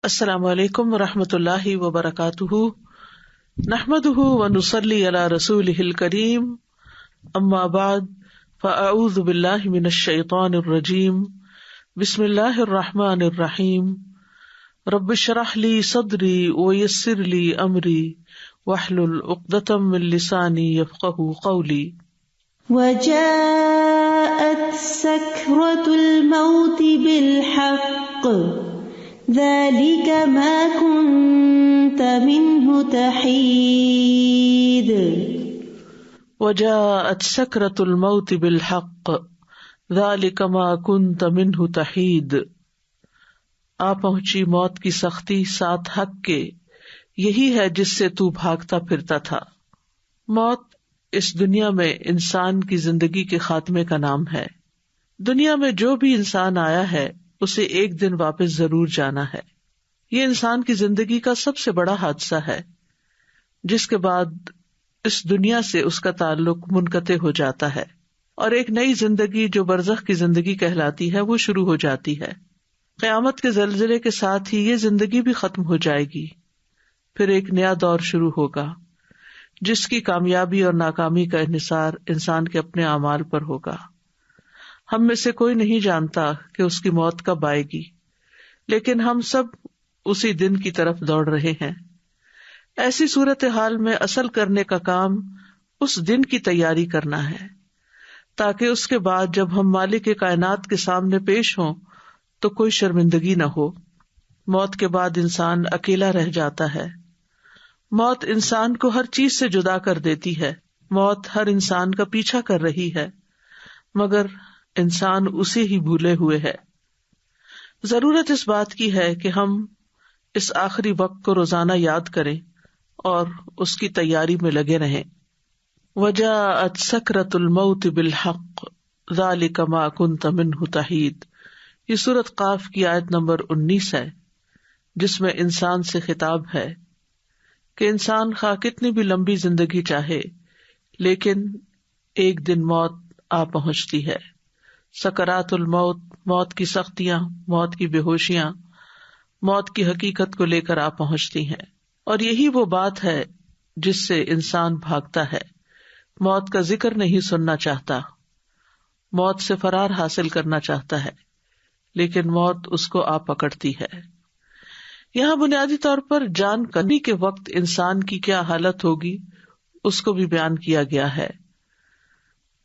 السلام علیکم ورحمۃ اللہ وبرکاتہ، نحمده ونصلی علی رسولہ الکریم، اما بعد فاعوذ باللہ من الشیطان الرجیم، بسم اللہ الرحمن الرحیم، رب اشرح لی صدری ویسر لی امری واحلل عقدۃ من لسانی یفقہوا قولی۔ وجاءت سکرۃ الموت بالحق ذلك ما كنت منه تحيد۔ وجاءت سکرۃ الموت بالحق ذلك ما كنت منه تحید، آ پہنچی موت کی سختی ساتھ حق کے، یہی ہے جس سے تو بھاگتا پھرتا تھا۔ موت اس دنیا میں انسان کی زندگی کے خاتمے کا نام ہے۔ دنیا میں جو بھی انسان آیا ہے اسے ایک دن واپس ضرور جانا ہے۔ یہ انسان کی زندگی کا سب سے بڑا حادثہ ہے، جس کے بعد اس دنیا سے اس کا تعلق منقطع ہو جاتا ہے اور ایک نئی زندگی جو برزخ کی زندگی کہلاتی ہے وہ شروع ہو جاتی ہے۔ قیامت کے زلزلے کے ساتھ ہی یہ زندگی بھی ختم ہو جائے گی، پھر ایک نیا دور شروع ہوگا جس کی کامیابی اور ناکامی کا انحصار انسان کے اپنے اعمال پر ہوگا۔ ہم میں سے کوئی نہیں جانتا کہ اس کی موت کب آئے گی، لیکن ہم سب اسی دن کی طرف دوڑ رہے ہیں۔ ایسی صورتحال میں اصل کرنے کا کام اس دن کی تیاری کرنا ہے، تاکہ اس کے بعد جب ہم مالک کائنات کے سامنے پیش ہوں تو کوئی شرمندگی نہ ہو۔ موت کے بعد انسان اکیلا رہ جاتا ہے۔ موت انسان کو ہر چیز سے جدا کر دیتی ہے۔ موت ہر انسان کا پیچھا کر رہی ہے، مگر انسان اسے ہی بھولے ہوئے ہے۔ ضرورت اس بات کی ہے کہ ہم اس آخری وقت کو روزانہ یاد کریں اور اس کی تیاری میں لگے رہیں۔ وجاءت سکرۃ الموت بالحق ذلک ما کنت منہ تحید، یہ سورۃ قاف کی آیت نمبر 19 ہے، جس میں انسان سے خطاب ہے کہ انسان خواہ کتنی بھی لمبی زندگی چاہے، لیکن ایک دن موت آ پہنچتی ہے۔ سکرات الموت، موت کی سختیاں، موت کی بے ہوشیاں، موت کی حقیقت کو لے کر آ پہنچتی ہیں، اور یہی وہ بات ہے جس سے انسان بھاگتا ہے۔ موت کا ذکر نہیں سننا چاہتا، موت سے فرار حاصل کرنا چاہتا ہے، لیکن موت اس کو آ پکڑتی ہے۔ یہاں بنیادی طور پر جان کنی کے وقت انسان کی کیا حالت ہوگی اس کو بھی بیان کیا گیا ہے۔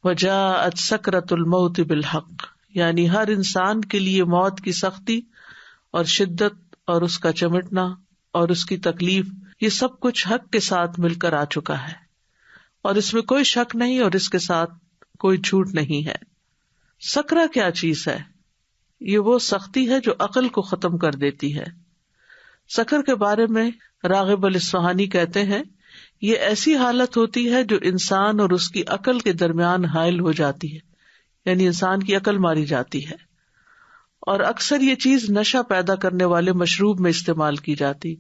وجاءت سکرۃ الموت بالحق، یعنی ہر انسان کے لیے موت کی سختی اور شدت اور اس کا چمٹنا اور اس کی تکلیف، یہ سب کچھ حق کے ساتھ مل کر آ چکا ہے، اور اس میں کوئی شک نہیں اور اس کے ساتھ کوئی جھوٹ نہیں ہے۔ سکرہ کیا چیز ہے؟ یہ وہ سختی ہے جو عقل کو ختم کر دیتی ہے۔ سکر کے بارے میں راغب الاصفہانی کہتے ہیں، یہ ایسی حالت ہوتی ہے جو انسان اور اس کی عقل کے درمیان حائل ہو جاتی ہے، یعنی انسان کی عقل ماری جاتی ہے، اور اکثر یہ چیز نشہ پیدا کرنے والے مشروب میں استعمال کی جاتی،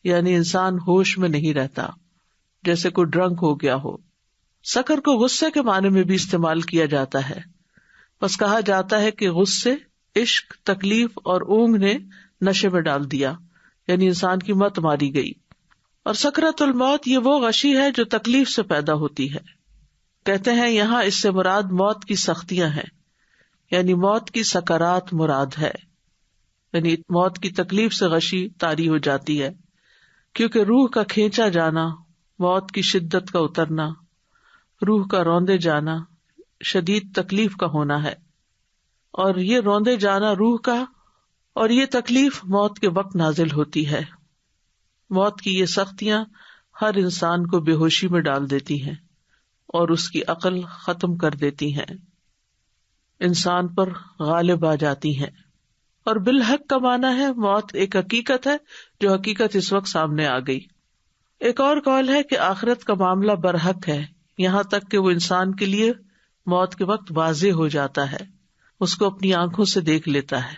یعنی انسان ہوش میں نہیں رہتا، جیسے کوئی ڈرنک ہو گیا ہو۔ سکر کو غصے کے معنی میں بھی استعمال کیا جاتا ہے، بس کہا جاتا ہے کہ غصے، عشق، تکلیف اور اونگ نے نشے میں ڈال دیا، یعنی انسان کی مت ماری گئی۔ اور سکرۃ الموت یہ وہ غشی ہے جو تکلیف سے پیدا ہوتی ہے۔ کہتے ہیں یہاں اس سے مراد موت کی سختیاں ہیں، یعنی موت کی سکرات مراد ہے، یعنی موت کی تکلیف سے غشی طاری ہو جاتی ہے، کیونکہ روح کا کھینچا جانا، موت کی شدت کا اترنا، روح کا روندے جانا، شدید تکلیف کا ہونا ہے، اور یہ روندے جانا روح کا اور یہ تکلیف موت کے وقت نازل ہوتی ہے۔ موت کی یہ سختیاں ہر انسان کو بے ہوشی میں ڈال دیتی ہیں اور اس کی عقل ختم کر دیتی ہیں، انسان پر غالب آ جاتی ہیں۔ اور بالحق کا معنی ہے موت ایک حقیقت ہے جو حقیقت اس وقت سامنے آ گئی۔ ایک اور قول ہے کہ آخرت کا معاملہ برحق ہے، یہاں تک کہ وہ انسان کے لیے موت کے وقت واضح ہو جاتا ہے، اس کو اپنی آنکھوں سے دیکھ لیتا ہے۔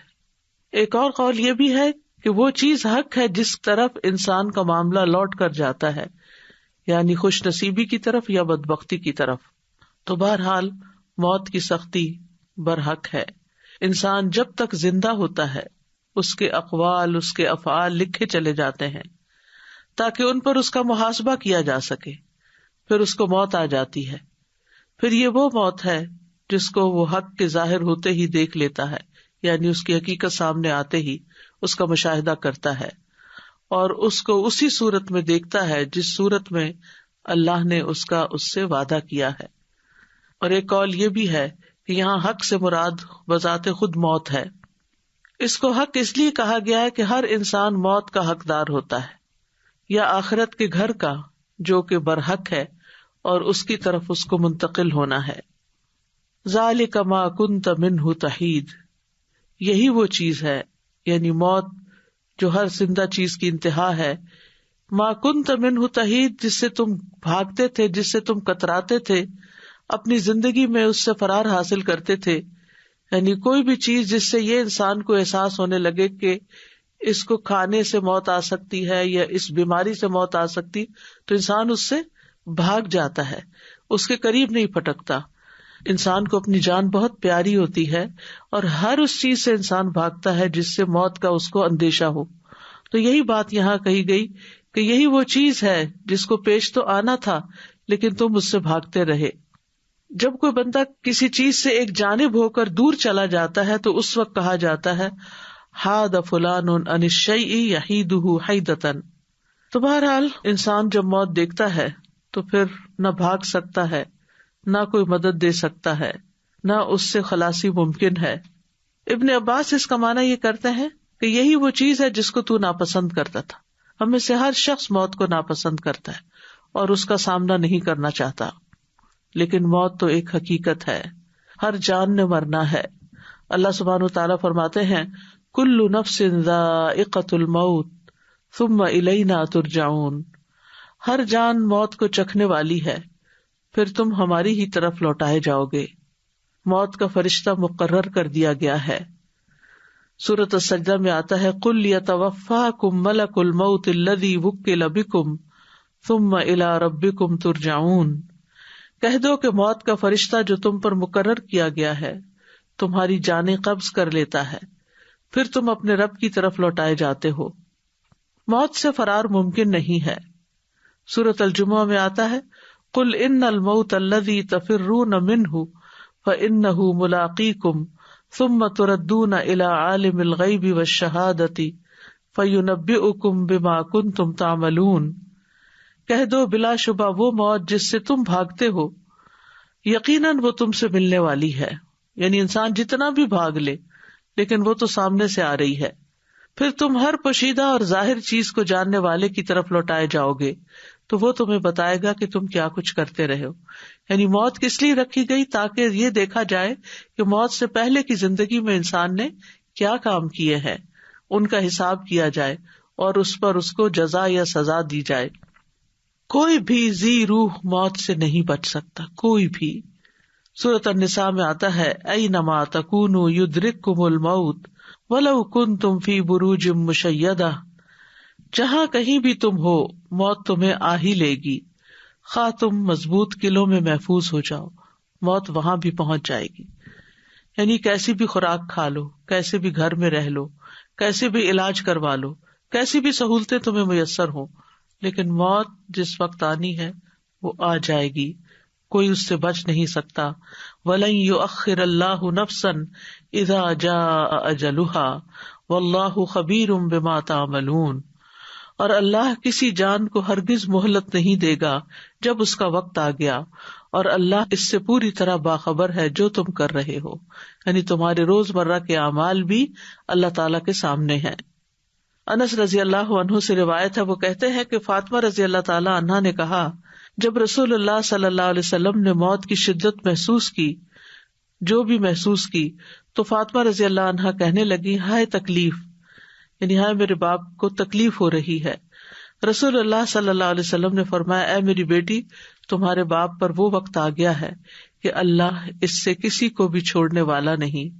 ایک اور قول یہ بھی ہے کہ وہ چیز حق ہے جس طرف انسان کا معاملہ لوٹ کر جاتا ہے، یعنی خوش نصیبی کی طرف یا بدبختی کی طرف۔ تو بہرحال موت کی سختی برحق ہے۔ انسان جب تک زندہ ہوتا ہے اس کے اقوال، اس کے افعال لکھے چلے جاتے ہیں تاکہ ان پر اس کا محاسبہ کیا جا سکے. پھر اس کو موت آ جاتی ہے. پھر یہ وہ موت ہے جس کو وہ حق کے ظاہر ہوتے ہی دیکھ لیتا ہے، یعنی اس کی حقیقت سامنے آتے ہی اس کا مشاہدہ کرتا ہے اور اس کو اسی صورت میں دیکھتا ہے جس صورت میں اللہ نے اس کا اس سے وعدہ کیا ہے. اور ایک قول یہ بھی ہے کہ یہاں حق سے مراد بذات خود موت ہے. اس کو حق اس لیے کہا گیا ہے کہ ہر انسان موت کا حقدار ہوتا ہے، یا آخرت کے گھر کا جو کہ برحق ہے اور اس کی طرف اس کو منتقل ہونا ہے. ذالک ما کنت منہ تحید، یہی وہ چیز ہے یعنی موت جو ہر زندہ چیز کی انتہا ہے. ما کنت منہ تحید، جس سے تم بھاگتے تھے، جس سے تم کتراتے تھے، اپنی زندگی میں اس سے فرار حاصل کرتے تھے. یعنی کوئی بھی چیز جس سے یہ انسان کو احساس ہونے لگے کہ اس کو کھانے سے موت آ سکتی ہے یا اس بیماری سے موت آ سکتی، تو انسان اس سے بھاگ جاتا ہے، اس کے قریب نہیں پھٹکتا. انسان کو اپنی جان بہت پیاری ہوتی ہے اور ہر اس چیز سے انسان بھاگتا ہے جس سے موت کا اس کو اندیشہ ہو. تو یہی بات یہاں کہی گئی کہ یہی وہ چیز ہے جس کو پیش تو آنا تھا لیکن تم اس سے بھاگتے رہے. جب کوئی بندہ کسی چیز سے ایک جانب ہو کر دور چلا جاتا ہے تو اس وقت کہا جاتا ہے حاد فلان عن الشیء یحیدہ حیدۃ. تو بہرحال انسان جب موت دیکھتا ہے تو پھر نہ بھاگ سکتا ہے، نہ کوئی مدد دے سکتا ہے، نہ اس سے خلاصی ممکن ہے. ابن عباس اس کا معنی یہ کرتے ہیں کہ یہی وہ چیز ہے جس کو تو ناپسند کرتا تھا. ہم میں سے ہر شخص موت کو ناپسند کرتا ہے اور اس کا سامنا نہیں کرنا چاہتا، لیکن موت تو ایک حقیقت ہے، ہر جان نے مرنا ہے. اللہ سبحانہ وتعالیٰ فرماتے ہیں کل نفس ذائقۃ الموت ثم الینا ترجعون، ہر جان موت کو چکھنے والی ہے، پھر تم ہماری ہی طرف لوٹائے جاؤ گے. موت کا فرشتہ مقرر کر دیا گیا ہے. سورۃ السجدہ میں آتا ہے قل یتوفاکم ملک الموت الذی وکل بکم ثم الی ربکم ترجعون. کہہ دو کہ موت کا فرشتہ جو تم پر مقرر کیا گیا ہے تمہاری جانیں قبض کر لیتا ہے، پھر تم اپنے رب کی طرف لوٹائے جاتے ہو. موت سے فرار ممکن نہیں ہے. سورۃ الجمعہ میں آتا ہے قل ان الموت الذی تفرون منہ فانہ ملاقیکم ثم تردون الی عالم الغیب والشہادۃ فینبئکم بما کنتم تعملون. کہہ دو بلا شبہ وہ موت جس سے تم بھاگتے ہو یقیناً وہ تم سے ملنے والی ہے. یعنی انسان جتنا بھی بھاگ لے لیکن وہ تو سامنے سے آ رہی ہے. پھر تم ہر پوشیدہ اور ظاہر چیز کو جاننے والے کی طرف لوٹائے جاؤ گے تو وہ تمہیں بتائے گا کہ تم کیا کچھ کرتے رہے ہو. یعنی موت کس لیے رکھی گئی؟ تاکہ یہ دیکھا جائے کہ موت سے پہلے کی زندگی میں انسان نے کیا کام کیے ہیں، ان کا حساب کیا جائے اور اس پر اس کو جزا یا سزا دی جائے. کوئی بھی ذی روح موت سے نہیں بچ سکتا، کوئی بھی. سورۃ النساء میں آتا ہے اینما تکونوا یدرککم الموت ولو کنتم فی بروج مشیدہ. جہاں کہیں بھی تم ہو موت تمہیں آ ہی لے گی، خواہ تم مضبوط قلعوں میں محفوظ ہو جاؤ، موت وہاں بھی پہنچ جائے گی. یعنی کیسی بھی خوراک کھا لو، کیسے بھی گھر میں رہ لو، کیسے بھی علاج کروا لو، کیسی بھی سہولتیں تمہیں میسر ہوں، لیکن موت جس وقت آنی ہے وہ آ جائے گی، کوئی اس سے بچ نہیں سکتا. وَلَن يُؤَخِّرَ اللَّهُ نَفْسًا إِذَا جَاءَ أَجَلُهَا وَاللَّهُ خَبِيرٌ بِمَا تَعْمَلُونَ. اور اللہ کسی جان کو ہرگز مہلت نہیں دے گا جب اس کا وقت آ گیا، اور اللہ اس سے پوری طرح باخبر ہے جو تم کر رہے ہو. یعنی تمہارے روزمرہ کے اعمال بھی اللہ تعالیٰ کے سامنے ہیں. انس رضی اللہ عنہ سے روایت ہے، وہ کہتے ہیں کہ فاطمہ رضی اللہ تعالیٰ عنہا نے کہا جب رسول اللہ صلی اللہ علیہ وسلم نے موت کی شدت محسوس کی، جو بھی محسوس کی، تو فاطمہ رضی اللہ عنہا کہنے لگی ہائے تکلیف، یعنی ہائے میرے باپ کو تکلیف ہو رہی ہے. رسول اللہ صلی اللہ علیہ وسلم نے فرمایا اے میری بیٹی، تمہارے باپ پر وہ وقت آ گیا ہے کہ اللہ اس سے کسی کو بھی چھوڑنے والا نہیں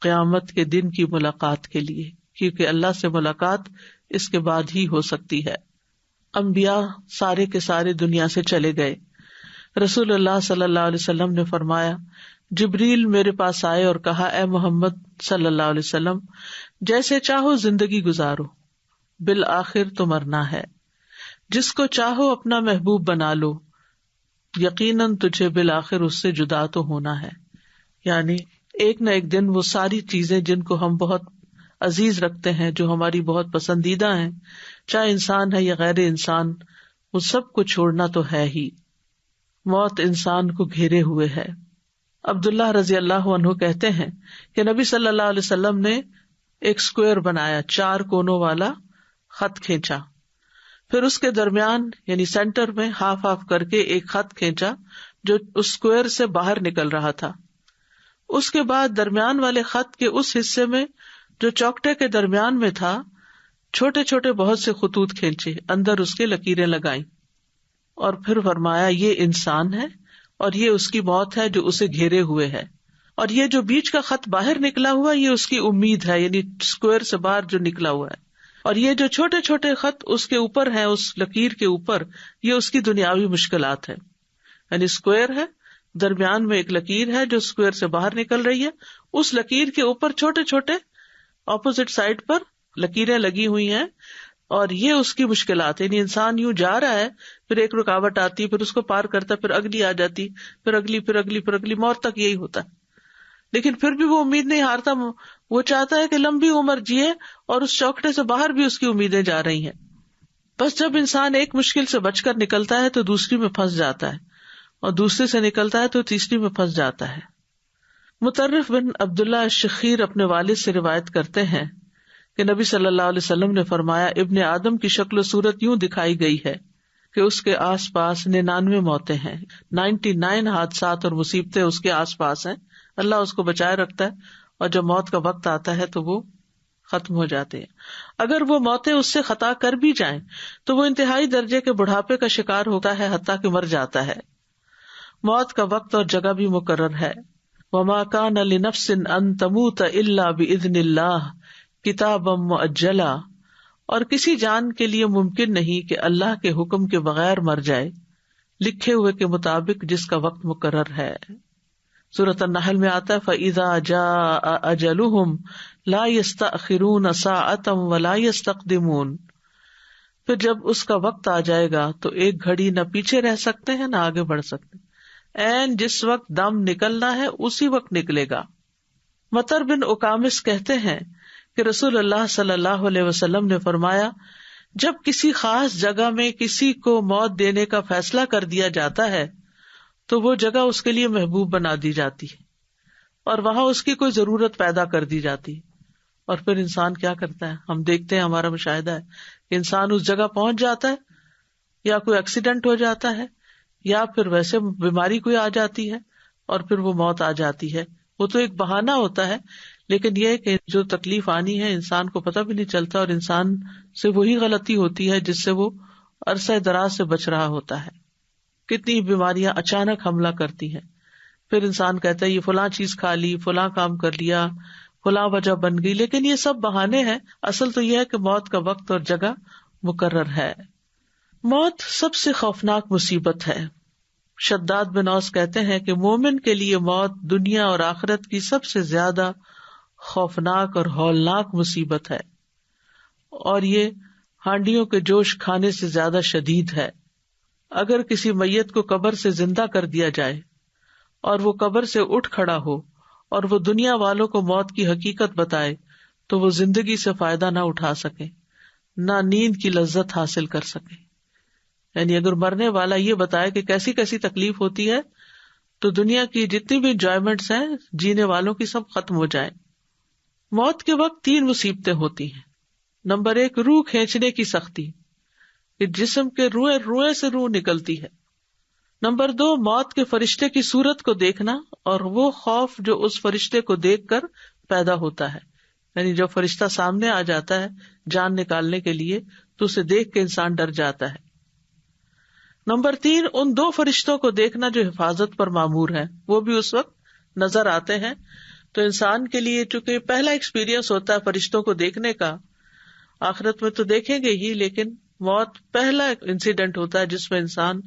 قیامت کے دن کی ملاقات کے لیے، کیونکہ اللہ سے ملاقات اس کے بعد ہی ہو سکتی ہے. انبیاء سارے کے سارے دنیا سے چلے گئے. رسول اللہ صلی اللہ علیہ وسلم نے فرمایا جبریل میرے پاس آئے اور کہا اے محمد صلی اللہ علیہ وسلم، جیسے چاہو زندگی گزارو، بالآخر تو مرنا ہے. جس کو چاہو اپنا محبوب بنا لو، یقیناً تجھے بالآخر اس سے جدا تو ہونا ہے. یعنی ایک نہ ایک دن وہ ساری چیزیں جن کو ہم بہت عزیز رکھتے ہیں، جو ہماری بہت پسندیدہ ہیں، چاہے انسان ہے یا غیر انسان، وہ سب کو چھوڑنا تو ہے ہی. موت انسان کو گھیرے ہوئے ہے. عبداللہ رضی اللہ عنہ کہتے ہیں کہ نبی صلی اللہ علیہ وسلم نے ایک اسکوئر بنایا، 4 کونوں والا خط کھینچا، پھر اس کے درمیان یعنی سینٹر میں ہاف ہاف کر کے ایک خط کھینچا جو اس اسکوئر سے باہر نکل رہا تھا. اس کے بعد درمیان والے خط کے اس حصے میں جو چوکٹے کے درمیان میں تھا چھوٹے چھوٹے بہت سے خطوط کھینچے، اندر اس کے لکیریں لگائیں، اور پھر فرمایا یہ انسان ہے اور یہ اس کی موت ہے جو اسے گھیرے ہوئے ہے، اور یہ جو بیچ کا خط باہر نکلا ہوا یہ اس کی امید ہے، یعنی اسکوئر سے باہر جو نکلا ہوا ہے، اور یہ جو چھوٹے چھوٹے خط اس کے اوپر ہیں، اس لکیر کے اوپر، یہ اس کی دنیاوی مشکلات ہے. یعنی اسکوئر ہے، درمیان میں ایک لکیر ہے جو اسکوئر سے باہر نکل رہی ہے، اس لکیر کے اوپر چھوٹے چھوٹے اپوزٹ سائڈ پر لکیریں لگی ہوئی ہیں، اور یہ اس کی مشکلات ہے. یعنی انسان یوں جا رہا ہے، پھر ایک رکاوٹ آتی، پھر اس کو پار کرتا، پھر اگلی آ جاتی، پھر اگلی، پھر اگلی، پھر اگلی، موت تک یہی ہوتا ہے. لیکن پھر بھی وہ امید نہیں ہارتا، وہ چاہتا ہے کہ لمبی عمر جیے، اور اس چوکٹے سے باہر بھی اس کی امیدیں جا رہی ہیں. بس جب انسان ایک مشکل سے بچ کر نکلتا ہے تو دوسری میں پھنس جاتا ہے، اور دوسرے سے نکلتا ہے تو تیسری میں پھنس جاتا ہے. مطرف بن عبداللہ الشخیر اپنے والد سے روایت کرتے ہیں کہ نبی صلی اللہ علیہ وسلم نے فرمایا، ابن آدم کی شکل و صورت یوں دکھائی گئی ہے کہ اس کے آس پاس 99 موتیں ہیں، 99 حادثات اور مصیبتیں اس کے آس پاس ہیں. اللہ اس کو بچائے رکھتا ہے، اور جب موت کا وقت آتا ہے تو وہ ختم ہو جاتے ہیں. اگر وہ موتیں اس سے خطا کر بھی جائیں تو وہ انتہائی درجے کے بڑھاپے کا شکار ہوتا ہے، حتیٰ کہ مر جاتا ہے. موت کا وقت اور جگہ بھی مقرر ہے. وما كان لنفس ان تموت الا باذن اللہ کتابا مؤجلا، اور کسی جان کے لیے ممکن نہیں کہ اللہ کے حکم کے بغیر مر جائے، لکھے ہوئے کے مطابق جس کا وقت مقرر ہے. سورۃ النحل میں آتا ہے فَإِذَا جَاءَ أَجَلُهُمْ لَا يَسْتَأْخِرُونَ سَاعَةً وَلَا يَسْتَقْدِمُونَ، پھر جب اس کا وقت آ جائے گا تو ایک گھڑی نہ پیچھے رہ سکتے ہیں نہ آگے بڑھ سکتے، این جس وقت دم نکلنا ہے اسی وقت نکلے گا. مطر بن اکامس کہتے ہیں کہ رسول اللہ صلی اللہ علیہ وسلم نے فرمایا، جب کسی خاص جگہ میں کسی کو موت دینے کا فیصلہ کر دیا جاتا ہے تو وہ جگہ اس کے لیے محبوب بنا دی جاتی ہے، اور وہاں اس کی کوئی ضرورت پیدا کر دی جاتی ہے. اور پھر انسان کیا کرتا ہے، ہم دیکھتے ہیں، ہمارا مشاہدہ ہے کہ انسان اس جگہ پہنچ جاتا ہے، یا کوئی ایکسیڈنٹ ہو جاتا ہے، یا پھر ویسے بیماری کوئی آ جاتی ہے، اور پھر وہ موت آ جاتی ہے. وہ تو ایک بہانہ ہوتا ہے، لیکن یہ کہ جو تکلیف آنی ہے انسان کو پتہ بھی نہیں چلتا، اور انسان سے وہی غلطی ہوتی ہے جس سے وہ عرصہ دراز سے بچ رہا ہوتا ہے. کتنی بیماریاں اچانک حملہ کرتی ہیں، پھر انسان کہتا ہے یہ فلاں چیز کھا لی، فلاں کام کر لیا، فلاں وجہ بن گئی، لیکن یہ سب بہانے ہیں. اصل تو یہ ہے کہ موت کا وقت اور جگہ مقرر ہے. موت سب سے خوفناک مصیبت ہے. شداد بن اوس کہتے ہیں کہ مومن کے لیے موت دنیا اور آخرت کی سب سے زیادہ خوفناک اور ہولناک مصیبت ہے، اور یہ ہانڈیوں کے جوش کھانے سے زیادہ شدید ہے. اگر کسی میت کو قبر سے زندہ کر دیا جائے اور وہ قبر سے اٹھ کھڑا ہو اور وہ دنیا والوں کو موت کی حقیقت بتائے تو وہ زندگی سے فائدہ نہ اٹھا سکے، نہ نیند کی لذت حاصل کر سکے. یعنی اگر مرنے والا یہ بتائے کہ کیسی کیسی تکلیف ہوتی ہے تو دنیا کی جتنی بھی انجوائمنٹس ہیں جینے والوں کی سب ختم ہو جائیں. موت کے وقت 3 مصیبتیں ہوتی ہیں. نمبر 1، روح کھینچنے کی سختی، کہ جسم کے روئے سے روح نکلتی ہے. نمبر 2، موت کے فرشتے کی صورت کو دیکھنا اور وہ خوف جو اس فرشتے کو دیکھ کر پیدا ہوتا ہے. یعنی جب فرشتہ سامنے آ جاتا ہے جان نکالنے کے لیے تو اسے دیکھ کے انسان ڈر جاتا ہے. نمبر 3، ان 2 فرشتوں کو دیکھنا جو حفاظت پر مامور ہیں، وہ بھی اس وقت نظر آتے ہیں. تو انسان کے لیے چونکہ پہلا ایکسپیرینس ہوتا ہے فرشتوں کو دیکھنے کا، آخرت میں تو دیکھیں گے ہی، لیکن موت پہلا انسیڈنٹ ہوتا ہے جس میں انسان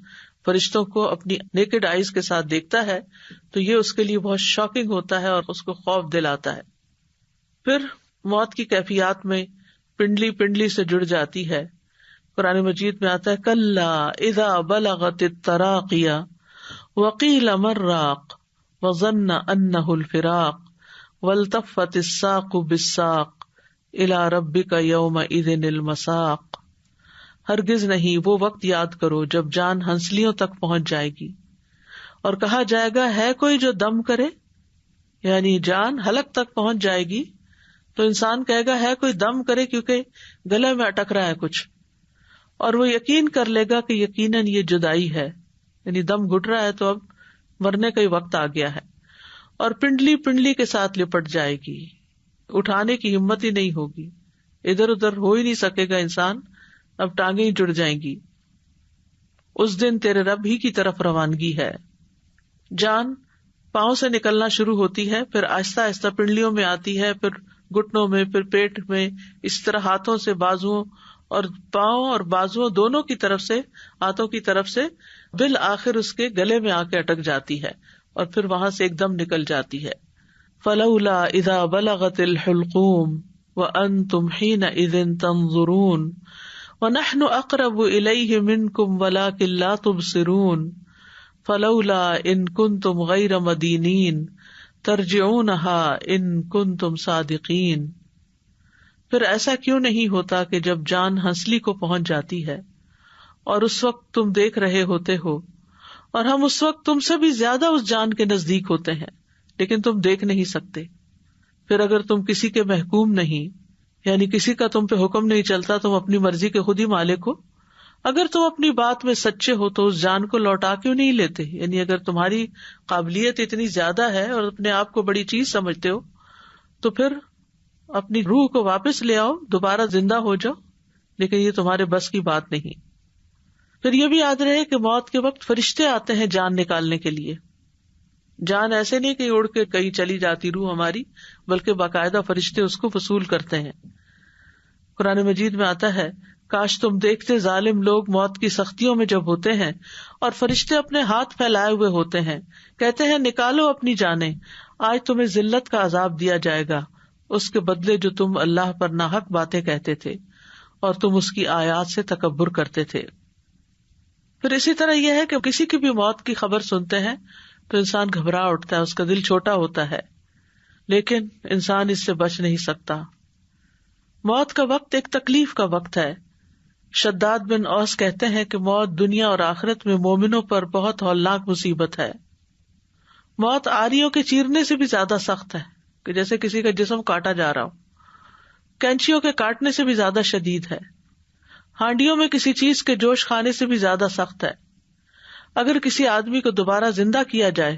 فرشتوں کو اپنی نیکڈ آئیز کے ساتھ دیکھتا ہے، تو یہ اس کے لیے بہت شاکنگ ہوتا ہے اور اس کو خوف دلاتا ہے. پھر موت کی کیفیات میں پنڈلی پنڈلی سے جڑ جاتی ہے. قرآن مجید میں آتا ہے کلا اذا بلغت التراقی وقیل من راق وظن انہ الفراق والتفت الساق بالساق الی ربک یومئذ المساق. ہرگز نہیں، وہ وقت یاد کرو جب جان ہنسلیوں تک پہنچ جائے گی اور کہا جائے گا ہے کوئی جو دم کرے، یعنی جان حلق تک پہنچ جائے گی تو انسان کہے گا ہے کوئی دم کرے، کیونکہ گلے میں اٹک رہا ہے کچھ، اور وہ یقین کر لے گا کہ یقیناً یہ جدائی ہے، یعنی دم گھٹ رہا ہے تو اب مرنے کا ہی وقت آ گیا ہے. اور پنڈلی پنڈلی کے ساتھ لپٹ جائے گی، اٹھانے کی ہمت ہی نہیں ہوگی، ادھر ادھر ہو ہی نہیں سکے گا انسان، اب ٹانگیں ہی جڑ جائیں گی. اس دن تیرے رب ہی کی طرف روانگی ہے. جان پاؤں سے نکلنا شروع ہوتی ہے، پھر آہستہ آہستہ پنڈلیوں میں آتی ہے، پھر گھٹنوں میں، پھر پیٹ میں، اس طرح ہاتھوں سے، بازوؤں اور پاؤں اور بازوؤں دونوں کی طرف سے، ہاتھوں کی طرف سے بالآخر اس کے گلے میں آ کے اٹک جاتی ہے اور پھر وہاں سے ایک دم نکل جاتی ہے. فلولا اذا بلغت الحلقوم وانتم حینئذ تنظرون ونحن اقرب الیہ منکم ولکن لا تبصرون فلولا ان کنتم غیر مدینین ترجعونها ان کنتم صادقین. پھر ایسا کیوں نہیں ہوتا کہ جب جان ہنسلی کو پہنچ جاتی ہے اور اس وقت تم دیکھ رہے ہوتے ہو، اور ہم اس وقت تم سے بھی زیادہ اس جان کے نزدیک ہوتے ہیں لیکن تم دیکھ نہیں سکتے. پھر اگر تم کسی کے محکوم نہیں، یعنی کسی کا تم پہ حکم نہیں چلتا، تم اپنی مرضی کے خود ہی مالک ہو، اگر تم اپنی بات میں سچے ہو تو اس جان کو لوٹا کیوں نہیں لیتے؟ یعنی اگر تمہاری قابلیت اتنی زیادہ ہے اور اپنے آپ کو بڑی چیز سمجھتے ہو تو پھر اپنی روح کو واپس لے آؤ، دوبارہ زندہ ہو جاؤ، لیکن یہ تمہارے بس کی بات نہیں. پھر یہ بھی یاد رہے کہ موت کے وقت فرشتے آتے ہیں جان نکالنے کے لیے. جان ایسے نہیں کہ اڑ کے کہیں چلی جاتی روح ہماری، بلکہ باقاعدہ فرشتے اس کو وصول کرتے ہیں. قرآن مجید میں آتا ہے کاش تم دیکھتے ظالم لوگ موت کی سختیوں میں جب ہوتے ہیں اور فرشتے اپنے ہاتھ پھیلائے ہوئے ہوتے ہیں، کہتے ہیں نکالو اپنی جانیں، آج تمہیں ذلت کا عذاب دیا جائے گا اس کے بدلے جو تم اللہ پر ناحق باتیں کہتے تھے اور تم اس کی آیات سے تکبر کرتے تھے. پھر اسی طرح یہ ہے کہ کسی کی بھی موت کی خبر سنتے ہیں تو انسان گھبرا اٹھتا ہے، اس کا دل چھوٹا ہوتا ہے، لیکن انسان اس سے بچ نہیں سکتا. موت کا وقت ایک تکلیف کا وقت ہے. شداد بن اوس کہتے ہیں کہ موت دنیا اور آخرت میں مومنوں پر بہت ہولناک مصیبت ہے. موت آریوں کے چیرنے سے بھی زیادہ سخت ہے، کہ جیسے کسی کا جسم کاٹا جا رہا ہو، کینچیوں کے کاٹنے سے بھی زیادہ شدید ہے، ہانڈیوں میں کسی چیز کے جوش کھانے سے بھی زیادہ سخت ہے. اگر کسی آدمی کو دوبارہ زندہ کیا جائے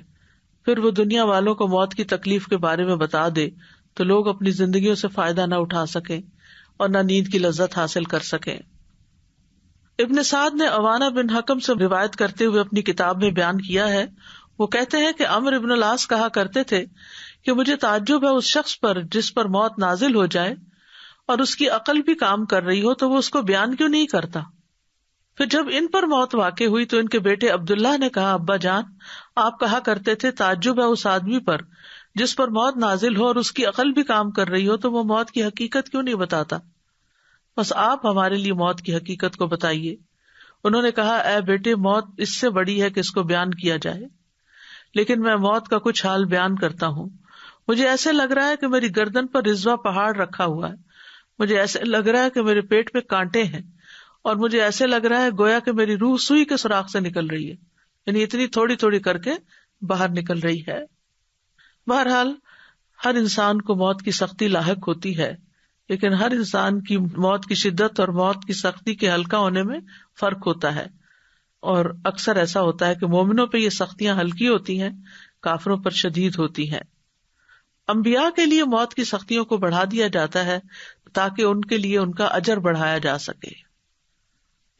پھر وہ دنیا والوں کو موت کی تکلیف کے بارے میں بتا دے تو لوگ اپنی زندگیوں سے فائدہ نہ اٹھا سکیں اور نہ نیند کی لذت حاصل کر سکیں. ابن سعد نے عوانہ بن حکم سے روایت کرتے ہوئے اپنی کتاب میں بیان کیا ہے، وہ کہتے ہیں کہ عمرو بن العاص کہا کرتے تھے کہ مجھے تعجب ہے اس شخص پر جس پر موت نازل ہو جائے اور اس کی عقل بھی کام کر رہی ہو تو وہ اس کو بیان کیوں نہیں کرتا. پھر جب ان پر موت واقع ہوئی تو ان کے بیٹے عبداللہ نے کہا ابا جان آپ کہا کرتے تھے تعجب ہے اس آدمی پر جس پر موت نازل ہو اور اس کی عقل بھی کام کر رہی ہو تو وہ موت کی حقیقت کیوں نہیں بتاتا، بس آپ ہمارے لیے موت کی حقیقت کو بتائیے. انہوں نے کہا اے بیٹے موت اس سے بڑی ہے کہ اس کو بیان کیا جائے، لیکن میں موت کا کچھ حال بیان کرتا ہوں. مجھے ایسے لگ رہا ہے کہ میری گردن پر رضوا پہاڑ رکھا ہوا ہے، مجھے ایسے لگ رہا ہے کہ میرے پیٹ پہ کانٹے ہیں، اور مجھے ایسے لگ رہا ہے گویا کہ میری روح سوئی کے سوراخ سے نکل رہی ہے، یعنی اتنی تھوڑی تھوڑی کر کے باہر نکل رہی ہے. بہرحال ہر انسان کو موت کی سختی لاحق ہوتی ہے، لیکن ہر انسان کی موت کی شدت اور موت کی سختی کے ہلکا ہونے میں فرق ہوتا ہے، اور اکثر ایسا ہوتا ہے کہ مومنوں پہ یہ سختیاں ہلکی ہوتی ہیں، کافروں پر شدید ہوتی ہیں. انبیاء کے لیے موت کی سختیوں کو بڑھا دیا جاتا ہے تاکہ ان کے لیے ان کا اجر بڑھایا جا سکے.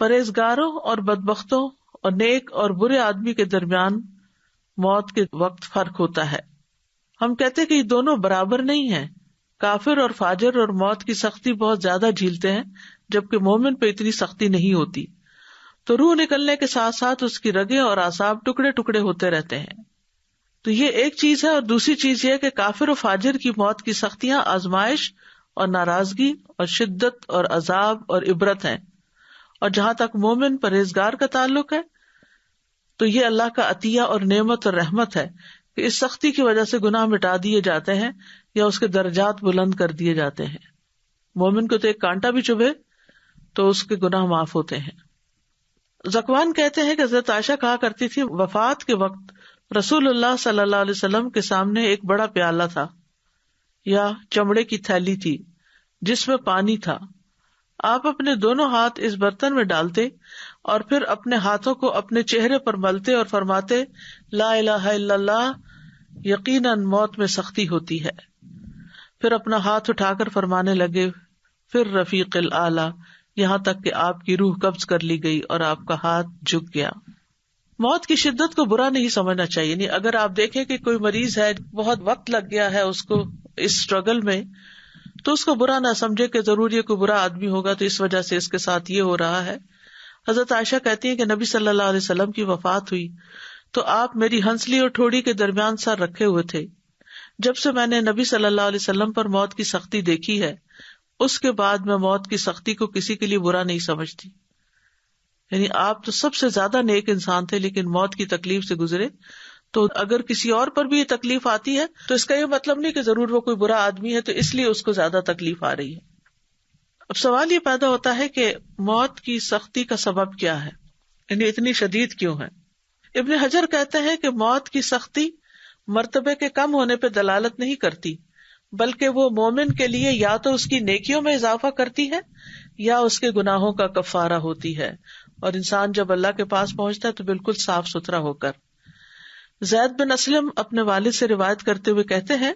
پرہیزگاروں اور بدبختوں اور نیک اور برے آدمی کے درمیان موت کے وقت فرق ہوتا ہے. ہم کہتے کہ یہ دونوں برابر نہیں ہیں، کافر اور فاجر اور موت کی سختی بہت زیادہ جھیلتے ہیں جبکہ مومن پہ اتنی سختی نہیں ہوتی. تو روح نکلنے کے ساتھ ساتھ اس کی رگیں اور اعصاب ٹکڑے ٹکڑے ہوتے رہتے ہیں. تو یہ ایک چیز ہے، اور دوسری چیز یہ کہ کافر و فاجر کی موت کی سختیاں آزمائش اور ناراضگی اور شدت اور عذاب اور عبرت ہیں. اور جہاں تک مومن پرہیزگار کا تعلق ہے تو یہ اللہ کا عطیہ اور نعمت اور رحمت ہے کہ اس سختی کی وجہ سے گناہ مٹا دیے جاتے ہیں یا اس کے درجات بلند کر دیے جاتے ہیں. مومن کو تو ایک کانٹا بھی چبھے تو اس کے گناہ معاف ہوتے ہیں. ذکوان کہتے ہیں کہ حضرت عائشہ کہا کرتی تھی وفات کے وقت رسول اللہ صلی اللہ علیہ وسلم کے سامنے ایک بڑا پیالہ تھا یا چمڑے کی تھیلی تھی جس میں پانی تھا. آپ اپنے دونوں ہاتھ اس برتن میں ڈالتے اور پھر اپنے ہاتھوں کو اپنے چہرے پر ملتے اور فرماتے لا الہ الا اللہ، یقیناً موت میں سختی ہوتی ہے. پھر اپنا ہاتھ اٹھا کر فرمانے لگے پھر رفیق الاعلی، یہاں تک کہ آپ کی روح قبض کر لی گئی اور آپ کا ہاتھ جھک گیا. موت کی شدت کو برا نہیں سمجھنا چاہیے. نہیں، اگر آپ دیکھیں کہ کوئی مریض ہے، بہت وقت لگ گیا ہے اس کو اس اسٹرگل میں، تو اس کو برا نہ سمجھے کہ ضرور یہ کوئی برا آدمی ہوگا تو اس وجہ سے اس کے ساتھ یہ ہو رہا ہے. حضرت عائشہ کہتی ہیں کہ نبی صلی اللہ علیہ وسلم کی وفات ہوئی تو آپ میری ہنسلی اور ٹھوڑی کے درمیان سر رکھے ہوئے تھے. جب سے میں نے نبی صلی اللہ علیہ وسلم پر موت کی سختی دیکھی ہے اس کے بعد میں موت کی سختی کو کسی کے لیے برا نہیں سمجھتی. یعنی آپ تو سب سے زیادہ نیک انسان تھے لیکن موت کی تکلیف سے گزرے، تو اگر کسی اور پر بھی یہ تکلیف آتی ہے تو اس کا یہ مطلب نہیں کہ ضرور وہ کوئی برا آدمی ہے تو اس لیے اس کو زیادہ تکلیف آ رہی ہے. اب سوال یہ پیدا ہوتا ہے کہ موت کی سختی کا سبب کیا ہے، یعنی اتنی شدید کیوں ہے. ابن حجر کہتے ہیں کہ موت کی سختی مرتبے کے کم ہونے پہ دلالت نہیں کرتی، بلکہ وہ مومن کے لیے یا تو اس کی نیکیوں میں اضافہ کرتی ہے یا اس کے گناہوں کا کفارہ ہوتی ہے، اور انسان جب اللہ کے پاس پہنچتا ہے تو بالکل صاف ستھرا ہو کر. زید بن اسلم اپنے والد سے روایت کرتے ہوئے کہتے ہیں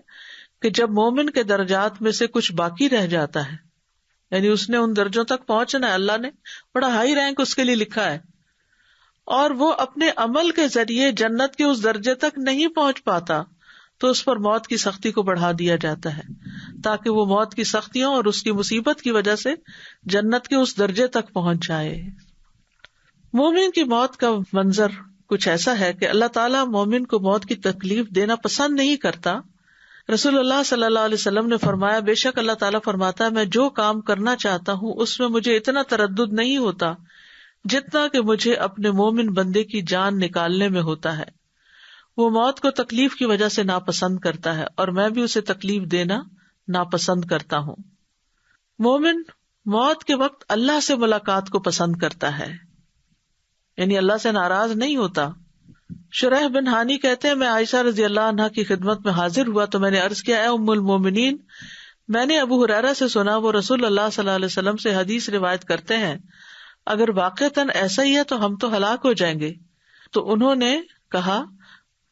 کہ جب مومن کے درجات میں سے کچھ باقی رہ جاتا ہے، یعنی اس نے ان درجوں تک پہنچنا ہے، اللہ نے بڑا ہائی رینک اس کے لیے لکھا ہے، اور وہ اپنے عمل کے ذریعے جنت کے اس درجے تک نہیں پہنچ پاتا تو اس پر موت کی سختی کو بڑھا دیا جاتا ہے تاکہ وہ موت کی سختیوں اور اس کی مصیبت کی وجہ سے جنت کے اس درجے تک پہنچ جائے. مومن کی موت کا منظر کچھ ایسا ہے کہ اللہ تعالیٰ مومن کو موت کی تکلیف دینا پسند نہیں کرتا. رسول اللہ صلی اللہ علیہ وسلم نے فرمایا بے شک اللہ تعالیٰ فرماتا ہے میں جو کام کرنا چاہتا ہوں اس میں مجھے اتنا تردد نہیں ہوتا جتنا کہ مجھے اپنے مومن بندے کی جان نکالنے میں ہوتا ہے. وہ موت کو تکلیف کی وجہ سے ناپسند کرتا ہے اور میں بھی اسے تکلیف دینا ناپسند کرتا ہوں. مومن موت کے وقت اللہ سے ملاقات کو پسند کرتا ہے، یعنی اللہ سے ناراض نہیں ہوتا. شریح بن ہانی کہتے ہیں میں عائشہ رضی اللہ عنہا کی خدمت میں حاضر ہوا تو میں نے عرض کیا اے ام المومنین، میں نے ابو ہریرہ سے سنا وہ رسول اللہ صلی اللہ علیہ وسلم سے حدیث روایت کرتے ہیں اگر واقعتاً ایسا ہی ہے تو ہم تو ہلاک ہو جائیں گے. تو انہوں نے کہا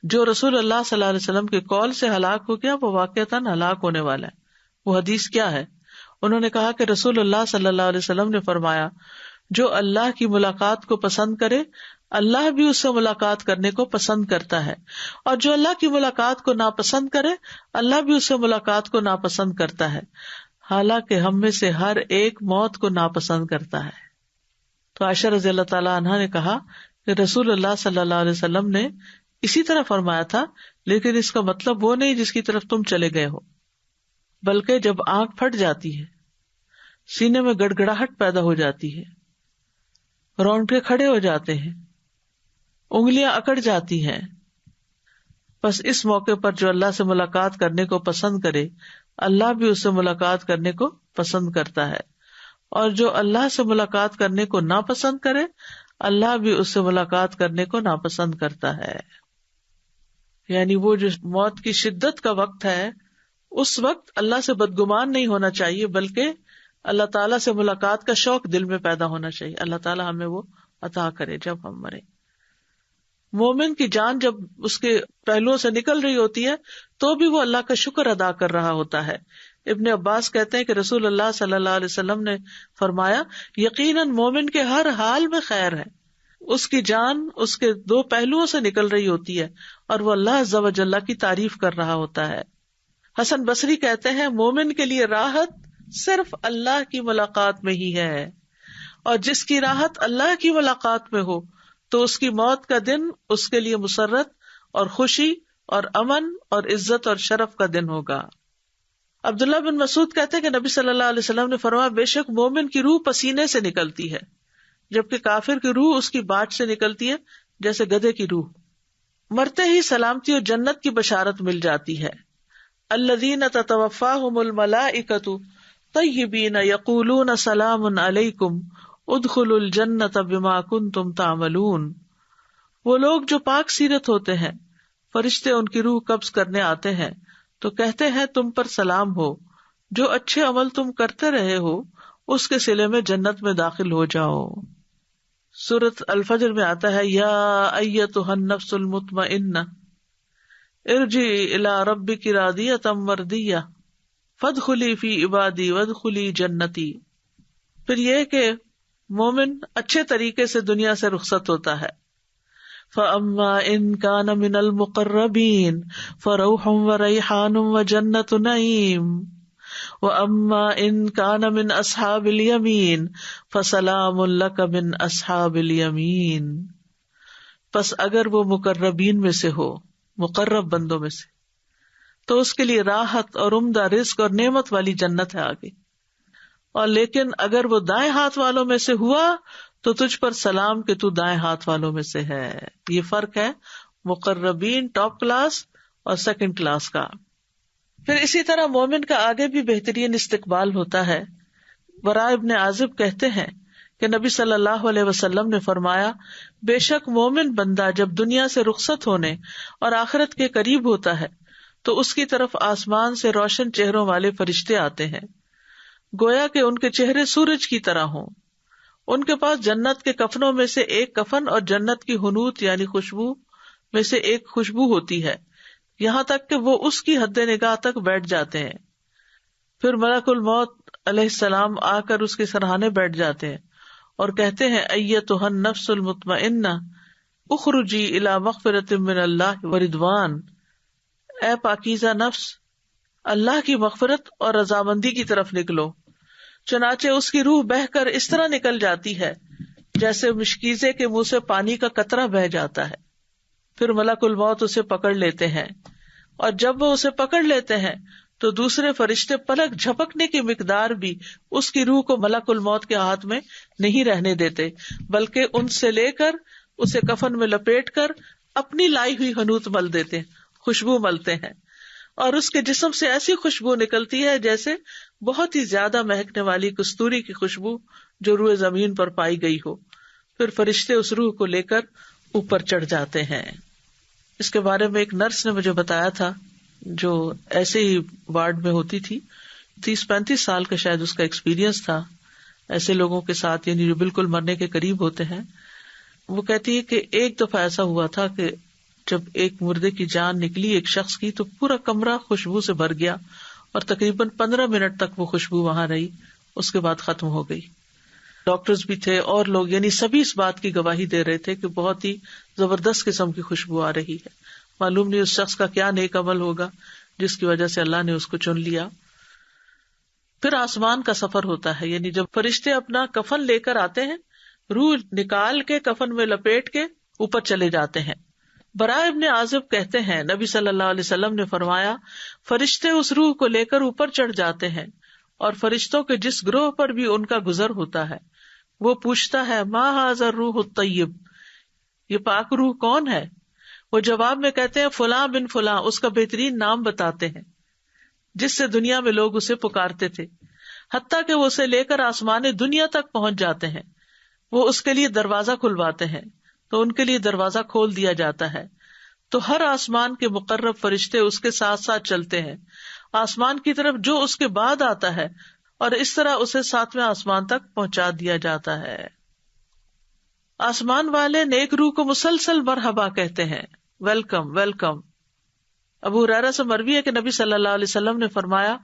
جو رسول اللہ صلی اللہ علیہ وسلم کے قول سے ہلاک ہو گیا وہ واقعتاً ہلاک ہونے والا ہے. وہ حدیث کیا ہے؟ انہوں نے کہا کہ رسول اللہ صلی اللہ علیہ وسلم نے فرمایا جو اللہ کی ملاقات کو پسند کرے اللہ بھی اس سے ملاقات کرنے کو پسند کرتا ہے، اور جو اللہ کی ملاقات کو ناپسند کرے اللہ بھی اس سے ملاقات کو ناپسند کرتا ہے، حالانکہ ہم میں سے ہر ایک موت کو ناپسند کرتا ہے. تو عائشہ رضی اللہ تعالی عنہا نے کہا کہ رسول اللہ صلی اللہ علیہ وسلم نے اسی طرح فرمایا تھا، لیکن اس کا مطلب وہ نہیں جس کی طرف تم چلے گئے ہو، بلکہ جب آنکھ پھٹ جاتی ہے، سینے میں گڑگڑاہٹ پیدا ہو جاتی ہے، رونگٹے کھڑے ہو جاتے ہیں، انگلیاں اکڑ جاتی ہیں، بس اس موقع پر جو اللہ سے ملاقات کرنے کو پسند کرے اللہ بھی اس سے ملاقات کرنے کو پسند کرتا ہے، اور جو اللہ سے ملاقات کرنے کو ناپسند کرے اللہ بھی اس سے ملاقات کرنے کو ناپسند کرتا ہے. یعنی وہ جو موت کی شدت کا وقت ہے اس وقت اللہ سے بدگمان نہیں ہونا چاہیے بلکہ اللہ تعالیٰ سے ملاقات کا شوق دل میں پیدا ہونا چاہیے. اللہ تعالیٰ ہمیں وہ عطا کرے جب ہم مرے. مومن کی جان جب اس کے پہلوؤں سے نکل رہی ہوتی ہے تو بھی وہ اللہ کا شکر ادا کر رہا ہوتا ہے. ابن عباس کہتے ہیں کہ رسول اللہ صلی اللہ علیہ وسلم نے فرمایا یقیناً مومن کے ہر حال میں خیر ہے، اس کی جان اس کے دو پہلوؤں سے نکل رہی ہوتی ہے اور وہ اللہ عز و جل کی تعریف کر رہا ہوتا ہے. حسن بصری کہتے ہیں مومن کے لیے راحت صرف اللہ کی ملاقات میں ہی ہے، اور جس کی راحت اللہ کی ملاقات میں ہو تو اس کی موت کا دن اس کے لیے مسرت اور خوشی اور امن اور عزت اور شرف کا دن ہوگا. عبداللہ بن مسعود کہتے ہیں کہ نبی صلی اللہ علیہ وسلم نے فرمایا بے شک مومن کی روح پسینے سے نکلتی ہے، جبکہ کافر کی روح اس کی باٹ سے نکلتی ہے جیسے گدھے کی روح۔ مرتے ہی سلامتی اور جنت کی بشارت مل جاتی ہے۔ الذین تتوفاہم الملائکۃ طیبین یقولون سلام علیکم ادخلوا الجنۃ بما کنتم تعملون۔ وہ لوگ جو پاک سیرت ہوتے ہیں، فرشتے ان کی روح قبض کرنے آتے ہیں تو کہتے ہیں تم پر سلام ہو، جو اچھے عمل تم کرتے رہے ہو اس کے صلے میں جنت میں داخل ہو جاؤ۔ سورۃ الفجر میں آتا ہے یا ایتھا النفس المطمئنہ ارجعی الی ربک راضیۃ مرضیہ فادخلی فی عبادی وادخلی جنتی۔ پھر یہ کہ مومن اچھے طریقے سے دنیا سے رخصت ہوتا ہے۔ فَأَمَّا إِن كَانَ مِنَ الْمُقَرَّبِينَ فَرَوْحٌ وَرَيْحَانٌ وَجَنَّةُ نَعِيمٍ وَأَمَّا إِن كَانَ مِنْ أَصْحَابِ الْيَمِينِ فَسَلَامٌ لَكَ مِنْ أَصْحَابِ الْيَمِينِ۔ پس اگر وہ مقربین میں سے ہو، مقرب بندوں میں سے، تو اس کے لیے راحت اور عمدہ رزق اور نعمت والی جنت ہے آگے، اور لیکن اگر وہ دائیں ہاتھ والوں میں سے ہوا تو تجھ پر سلام کہ تو دائیں ہاتھ والوں میں سے ہے۔ یہ فرق ہے مقربین ٹاپ کلاس اور سیکنڈ کلاس کا۔ پھر اسی طرح مومن کا آگے بھی بہترین استقبال ہوتا ہے۔ براء ابن عازب کہتے ہیں کہ نبی صلی اللہ علیہ وسلم نے فرمایا بے شک مومن بندہ جب دنیا سے رخصت ہونے اور آخرت کے قریب ہوتا ہے تو اس کی طرف آسمان سے روشن چہروں والے فرشتے آتے ہیں، گویا کہ ان کے چہرے سورج کی طرح ہوں۔ ان کے پاس جنت کے کفنوں میں سے ایک کفن اور جنت کی حنوط یعنی خوشبو میں سے ایک خوشبو ہوتی ہے، یہاں تک کہ وہ اس کی حد نگاہ تک بیٹھ جاتے ہیں۔ پھر ملک الموت علیہ السلام آ کر اس کے سرہانے بیٹھ جاتے ہیں اور کہتے ہیں ایتھا النفس المطمئنہ اخرجی الی مغفرۃ من اللہ ورضوان، اے پاکیزہ نفس اللہ کی مغفرت اور رضامندی کی طرف نکلو۔ چنانچہ اس کی روح بہہ کر اس طرح نکل جاتی ہے جیسے مشکیزے کے منہ سے پانی کا قطرہ بہہ جاتا ہے۔ پھر ملک الموت اسے پکڑ لیتے ہیں، اور جب وہ اسے پکڑ لیتے ہیں تو دوسرے فرشتے پلک جھپکنے کی مقدار بھی اس کی روح کو ملک الموت کے ہاتھ میں نہیں رہنے دیتے، بلکہ ان سے لے کر اسے کفن میں لپیٹ کر اپنی لائی ہوئی حنوط مل دیتے ہیں، خوشبو ملتے ہیں، اور اس کے جسم سے ایسی خوشبو نکلتی ہے جیسے بہت ہی زیادہ مہکنے والی کستوری کی خوشبو جو روئے زمین پر پائی گئی ہو۔ پھر فرشتے اس روح کو لے کر اوپر چڑھ جاتے ہیں۔ اس کے بارے میں ایک نرس نے مجھے بتایا تھا جو ایسے ہی وارڈ میں ہوتی تھی، 30-35 سال کا شاید اس کا ایکسپیرینس تھا ایسے لوگوں کے ساتھ، یعنی جو بالکل مرنے کے قریب ہوتے ہیں۔ وہ کہتی ہے کہ ایک دفعہ ایسا ہوا تھا کہ جب ایک مردے کی جان نکلی ایک شخص کی تو پورا کمرہ خوشبو سے بھر گیا اور تقریباً 15 منٹ تک وہ خوشبو وہاں رہی، اس کے بعد ختم ہو گئی۔ ڈاکٹرز بھی تھے اور لوگ، یعنی سبھی اس بات کی گواہی دے رہے تھے کہ بہت ہی زبردست قسم کی خوشبو آ رہی ہے۔ معلوم نہیں اس شخص کا کیا نیک عمل ہوگا جس کی وجہ سے اللہ نے اس کو چن لیا۔ پھر آسمان کا سفر ہوتا ہے، یعنی جب فرشتے اپنا کفن لے کر آتے ہیں، روح نکال کے کفن میں لپیٹ کے اوپر چلے جاتے ہیں۔ براء ابن عازب کہتے ہیں نبی صلی اللہ علیہ وسلم نے فرمایا فرشتے اس روح کو لے کر اوپر چڑھ جاتے ہیں، اور فرشتوں کے جس گروہ پر بھی ان کا گزر ہوتا ہے وہ پوچھتا ہے ما ھذا الروح الطیب، یہ پاک روح کون ہے؟ وہ جواب میں کہتے ہیں فلاں بن فلاں، اس کا بہترین نام بتاتے ہیں جس سے دنیا میں لوگ اسے پکارتے تھے، حتیٰ کہ وہ اسے لے کر آسمان دنیا تک پہنچ جاتے ہیں۔ وہ اس کے لیے دروازہ کھلواتے ہیں تو ان کے لیے دروازہ کھول دیا جاتا ہے، تو ہر آسمان کے مقرب فرشتے اس کے ساتھ ساتھ چلتے ہیں آسمان کی طرف جو اس کے بعد آتا ہے، اور اس طرح اسے 7ویں آسمان تک پہنچا دیا جاتا ہے۔ آسمان والے نیک روح کو مسلسل مرحبا کہتے ہیں، ویلکم ویلکم۔ ابو ہریرہ سے مروی ہے کہ نبی صلی اللہ علیہ وسلم نے فرمایا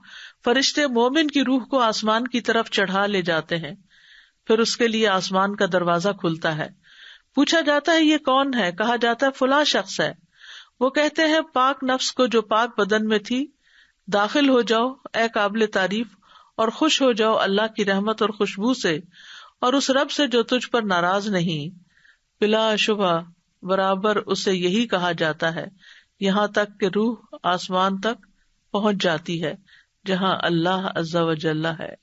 فرشتے مومن کی روح کو آسمان کی طرف چڑھا لے جاتے ہیں، پھر اس کے لیے آسمان کا دروازہ کھلتا ہے، پوچھا جاتا ہے یہ کون ہے؟ کہا جاتا ہے فلاں شخص ہے۔ وہ کہتے ہیں پاک نفس کو جو پاک بدن میں تھی، داخل ہو جاؤ اے قابل تعریف، اور خوش ہو جاؤ اللہ کی رحمت اور خوشبو سے اور اس رب سے جو تجھ پر ناراض نہیں۔ بلا شبہ برابر اسے یہی کہا جاتا ہے یہاں تک کہ روح آسمان تک پہنچ جاتی ہے، جہاں اللہ عز و جل ہے،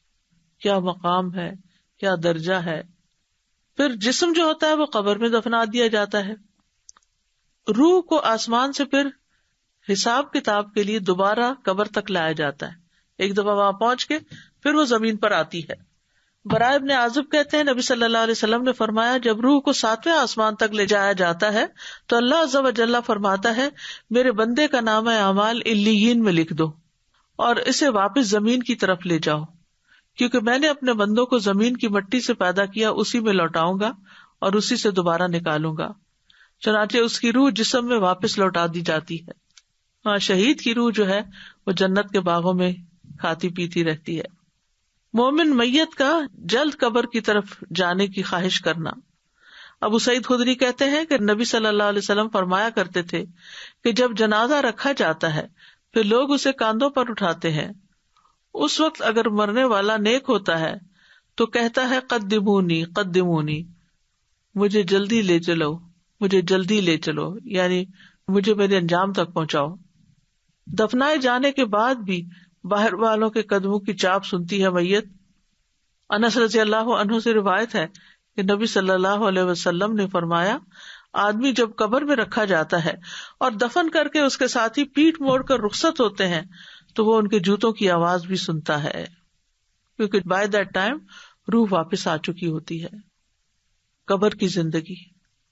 کیا مقام ہے، کیا درجہ ہے. پھر جسم جو ہوتا ہے وہ قبر میں دفنا دیا جاتا ہے. روح کو آسمان سے پھر حساب کتاب کے لیے دوبارہ قبر تک لایا جاتا ہے. ایک دفعہ وہاں پہنچ کے پھر وہ زمین پر آتی ہے. براء ابن عازب کہتے ہیں نبی صلی اللہ علیہ وسلم نے فرمایا جب روح کو 7ویں آسمان تک لے جایا جاتا ہے تو اللہ عز و جل فرماتا ہے میرے بندے کا نام اعمال علیین میں لکھ دو اور اسے واپس زمین کی طرف لے جاؤ، کیونکہ میں نے اپنے بندوں کو زمین کی مٹی سے پیدا کیا، اسی میں لوٹاؤں گا اور اسی سے دوبارہ نکالوں گا. چنانچہ اس کی روح جسم میں واپس لوٹا دی جاتی ہے. ہاں، شہید کی روح جو ہے وہ جنت کے باغوں میں کھاتی پیتی رہتی ہے. مومن میت کا جلد قبر کی طرف جانے کی خواہش کرنا. ابو سعید خدری کہتے ہیں کہ نبی صلی اللہ علیہ وسلم فرمایا کرتے تھے کہ جب جنازہ رکھا جاتا ہے پھر لوگ اسے کاندھوں پر اٹھاتے ہیں، اس وقت اگر مرنے والا نیک ہوتا ہے تو کہتا ہے قدمونی قدمونی، مجھے جلدی لے چلو، مجھے جلدی لے چلو، یعنی مجھے میرے انجام تک پہنچاؤ. دفنائے جانے کے بعد بھی باہر والوں کے قدموں کی چاپ سنتی ہے میت. انس رضی اللہ عنہ سے روایت ہے کہ نبی صلی اللہ علیہ وسلم نے فرمایا آدمی جب قبر میں رکھا جاتا ہے اور دفن کر کے اس کے ساتھی پیٹھ موڑ کر رخصت ہوتے ہیں تو وہ ان کے جوتوں کی آواز بھی سنتا ہے، کیونکہ بائی دیٹ ٹائم روح واپس آ چکی ہوتی ہے. قبر کی زندگی،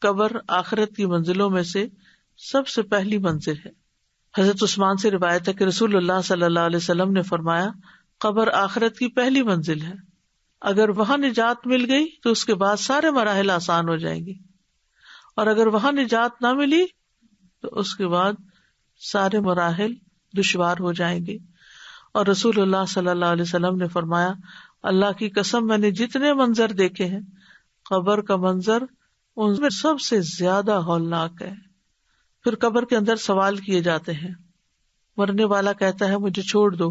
قبر آخرت کی منزلوں میں سے سب سے پہلی منزل ہے. حضرت عثمان سے روایت ہے کہ رسول اللہ صلی اللہ علیہ وسلم نے فرمایا قبر آخرت کی پہلی منزل ہے، اگر وہاں نجات مل گئی تو اس کے بعد سارے مراحل آسان ہو جائیں گی، اور اگر وہاں نجات نہ ملی تو اس کے بعد سارے مراحل دشوار ہو جائیں گے. اور رسول اللہ صلی اللہ علیہ وسلم نے فرمایا اللہ کی قسم میں نے جتنے منظر دیکھے ہیں قبر کا منظر ان میں سب سے زیادہ ہولناک ہے. پھر قبر کے اندر سوال کیے جاتے ہیں. مرنے والا کہتا ہے مجھے چھوڑ دو،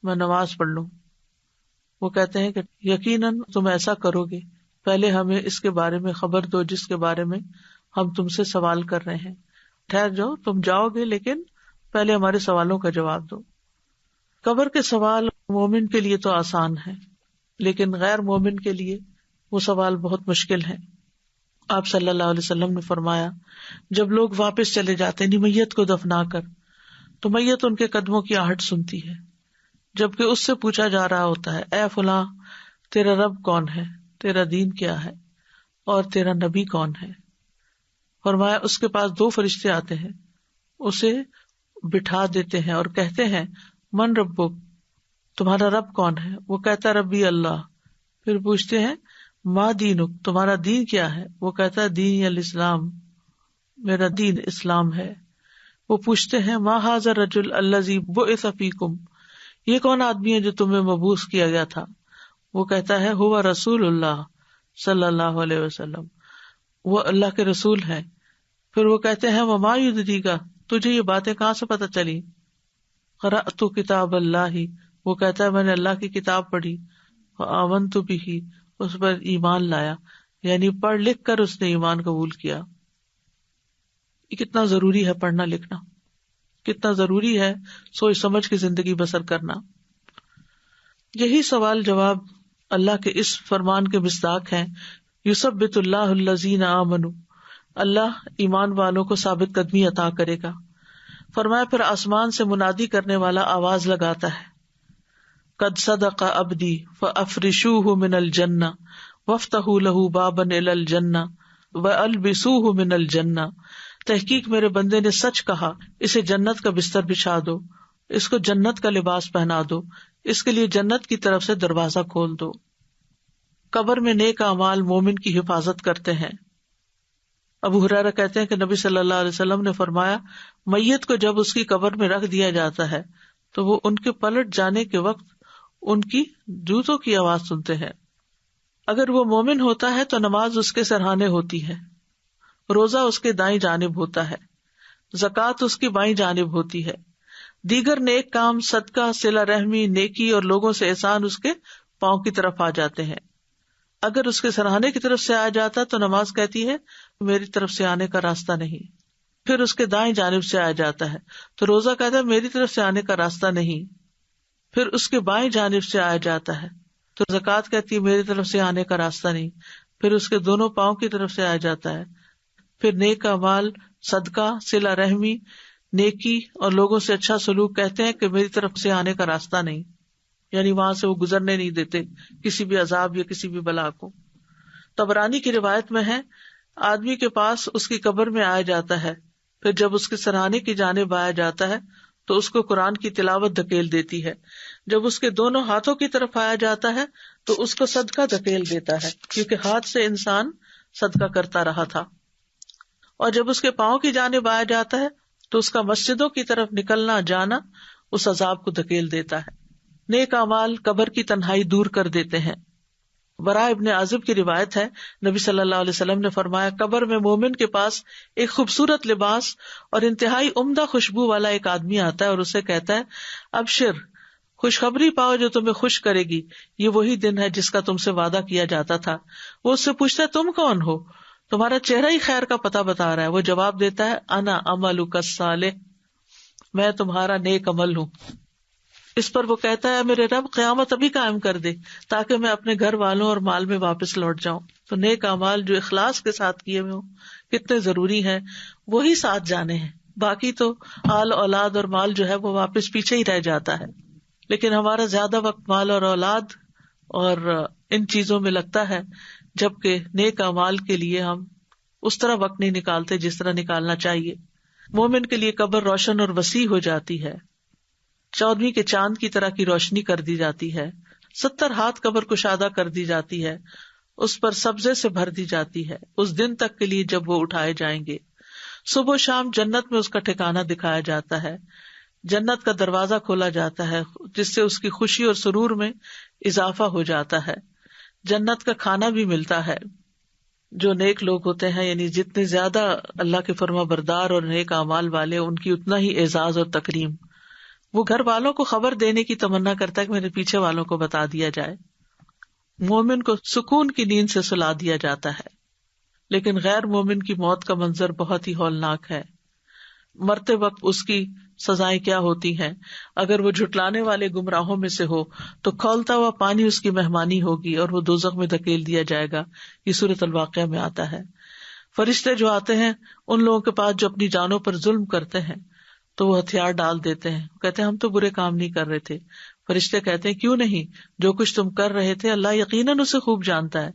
میں نماز پڑھ لوں. وہ کہتے ہیں کہ یقیناً تم ایسا کرو گے، پہلے ہمیں اس کے بارے میں خبر دو جس کے بارے میں ہم تم سے سوال کر رہے ہیں. ٹھہر جاؤ، تم جاؤ گے لیکن پہلے ہمارے سوالوں کا جواب دو. قبر کے سوال مومن کے لیے تو آسان ہے، لیکن غیر مومن کے لیے وہ سوال بہت مشکل ہے. آپ صلی اللہ علیہ وسلم نے فرمایا جب لوگ واپس چلے جاتے ہیں میت کو دفنا کر تو میت ان کے قدموں کی آہٹ سنتی ہے، جبکہ اس سے پوچھا جا رہا ہوتا ہے اے فلاں تیرا رب کون ہے، تیرا دین کیا ہے اور تیرا نبی کون ہے. فرمایا اس کے پاس 2 فرشتے آتے ہیں، اسے بٹھا دیتے ہیں اور کہتے ہیں من ربک، تمہارا رب کون ہے؟ وہ کہتا ربی اللہ. پھر پوچھتے ہیں ما دینک، تمہارا دین کیا ہے؟ وہ کہتا ہے دین الاسلام، میرا دین اسلام ہے. وہ پوچھتے ہیں ما ھذا الرجل الذی بعث فیکم، یہ کون آدمی ہے جو تمہیں مبعوث کیا گیا تھا؟ وہ کہتا ہے ہوا رسول اللہ صلی اللہ علیہ وسلم، وہ اللہ کے رسول ہیں. پھر وہ کہتے ہیں وما یدریک، تجھے یہ باتیں کہاں سے پتہ چلی؟ قرأت کتاب اللہ، وہ کہتا ہے میں نے اللہ کی کتاب پڑھی، وآمنت بہ، اس پر ایمان لایا، یعنی پڑھ لکھ کر اس نے ایمان قبول کیا. یہ کتنا ضروری ہے پڑھنا لکھنا، کتنا ضروری ہے سوچ سمجھ کے زندگی بسر کرنا. یہی سوال جواب اللہ کے اس فرمان کے مصداق ہیں یثبت اللہ الذین آمنوا، اللہ ایمان والوں کو ثابت قدمی عطا کرے گا. فرمایا پھر آسمان سے منادی کرنے والا آواز لگاتا ہے قد صدق عبدی فافرشوہ من الجنہ وافتحوا لہ بابا الی الجنہ والبسوہ من الجنہ، تحقیق میرے بندے نے سچ کہا، اسے جنت کا بستر بچھا دو، اس کو جنت کا لباس پہنا دو، اس کے لیے جنت کی طرف سے دروازہ کھول دو. قبر میں نیک اعمال مومن کی حفاظت کرتے ہیں. ابو ہریرہ کہتے ہیں کہ نبی صلی اللہ علیہ وسلم نے فرمایا میت کو جب اس کی قبر میں رکھ دیا جاتا ہے تو وہ ان کے پلٹ جانے کے وقت ان کی جوتوں کی آواز سنتے ہیں. اگر وہ مومن ہوتا ہے تو نماز اس کے سرہانے ہوتی ہے، روزہ اس کے دائیں جانب ہوتا ہے، زکوٰۃ اس کی بائیں جانب ہوتی ہے، دیگر نیک کام صدقہ، صلہ رحمی، نیکی اور لوگوں سے احسان اس کے پاؤں کی طرف آ جاتے ہیں. اگر اس کے سرہانے کی طرف سے آ جاتا تو نماز کہتی ہے میری طرف سے آنے کا راستہ نہیں. پھر اس کے دائیں جانب سے آ جاتا ہے تو روزہ کہتا ہے میری طرف سے آنے کا راستہ نہیں. پھر اس کے بائیں جانب سے آیا جاتا ہے تو زکوٰۃ کہتی ہے میری طرف سے آنے کا راستہ نہیں. پھر اس کے دونوں پاؤں کی طرف سے آیا جاتا ہے. پھر نیک اعمال، صدقہ، صلہ رحمی، نیکی اور لوگوں سے اچھا سلوک کہتے ہیں کہ میری طرف سے آنے کا راستہ نہیں، یعنی وہاں سے وہ گزرنے نہیں دیتے کسی بھی عذاب یا کسی بھی بلا کو. طبرانی کی روایت میں ہے آدمی کے پاس اس کی قبر میں آیا جاتا ہے، پھر جب اس کے سرہانے کی جانب آیا جاتا ہے تو اس کو قرآن کی تلاوت دھکیل دیتی ہے. جب اس کے دونوں ہاتھوں کی طرف آیا جاتا ہے تو اس کو صدقہ دھکیل دیتا ہے، کیونکہ ہاتھ سے انسان صدقہ کرتا رہا تھا. اور جب اس کے پاؤں کی جانب آیا جاتا ہے تو اس کا مسجدوں کی طرف نکلنا جانا اس عذاب کو دھکیل دیتا ہے. نیک اعمال قبر کی تنہائی دور کر دیتے ہیں. براء ابن عازب کی روایت ہے نبی صلی اللہ علیہ وسلم نے فرمایا قبر میں مومن کے پاس ایک خوبصورت لباس اور انتہائی عمدہ خوشبو والا ایک آدمی آتا ہے اور اسے کہتا ہے ابشر، خوشخبری پاؤ جو تمہیں خوش کرے گی، یہ وہی دن ہے جس کا تم سے وعدہ کیا جاتا تھا. وہ اس سے پوچھتا ہے تم کون ہو؟ تمہارا چہرہ ہی خیر کا پتہ بتا رہا ہے. وہ جواب دیتا ہے انا عملک الصالح، میں تمہارا نیک عمل ہوں. اس پر وہ کہتا ہے میرے رب قیامت ابھی قائم کر دے تاکہ میں اپنے گھر والوں اور مال میں واپس لوٹ جاؤں. تو نیک اعمال جو اخلاص کے ساتھ کیے ہوئے ہوں کتنے ضروری ہیں، وہی ساتھ جانے ہیں. باقی تو آل اولاد اور مال جو ہے وہ واپس پیچھے ہی رہ جاتا ہے. لیکن ہمارا زیادہ وقت مال اور اولاد اور ان چیزوں میں لگتا ہے، جبکہ نیک اعمال کے لیے ہم اس طرح وقت نہیں نکالتے جس طرح نکالنا چاہیے. مومن کے لیے قبر روشن اور وسیع ہو جاتی ہے، 14ویں کے چاند کی طرح کی روشنی کر دی جاتی ہے. 70 ہاتھ قبر کشادہ کر دی جاتی ہے، اس پر سبزے سے بھر دی جاتی ہے اس دن تک کے لیے جب وہ اٹھائے جائیں گے. صبح و شام جنت میں اس کا ٹھکانہ دکھایا جاتا ہے. جنت کا دروازہ کھولا جاتا ہے جس سے اس کی خوشی اور سرور میں اضافہ ہو جاتا ہے. جنت کا کھانا بھی ملتا ہے. جو نیک لوگ ہوتے ہیں، یعنی جتنے زیادہ اللہ کے فرما بردار اور نیک اعمال والے، ان کی اتنا ہی اعزاز اور تکریم. وہ گھر والوں کو خبر دینے کی تمنا کرتا ہے کہ میرے پیچھے والوں کو بتا دیا جائے. مومن کو سکون کی نیند سے سلا دیا جاتا ہے. لیکن غیر مومن کی موت کا منظر بہت ہی ہولناک ہے. مرتے وقت اس کی سزائیں کیا ہوتی ہیں. اگر وہ جھٹلانے والے گمراہوں میں سے ہو تو کھولتا ہوا پانی اس کی مہمانی ہوگی اور وہ دوزخ میں دھکیل دیا جائے گا. یہ سورۃ الواقعہ میں آتا ہے. فرشتے جو آتے ہیں ان لوگوں کے پاس جو اپنی جانوں پر ظلم کرتے ہیں تو وہ ہتھیار ڈال دیتے ہیں، کہتے ہیں ہم تو برے کام نہیں کر رہے تھے. فرشتے کہتے ہیں کیوں نہیں، جو کچھ تم کر رہے تھے اللہ یقیناً اسے خوب جانتا ہے.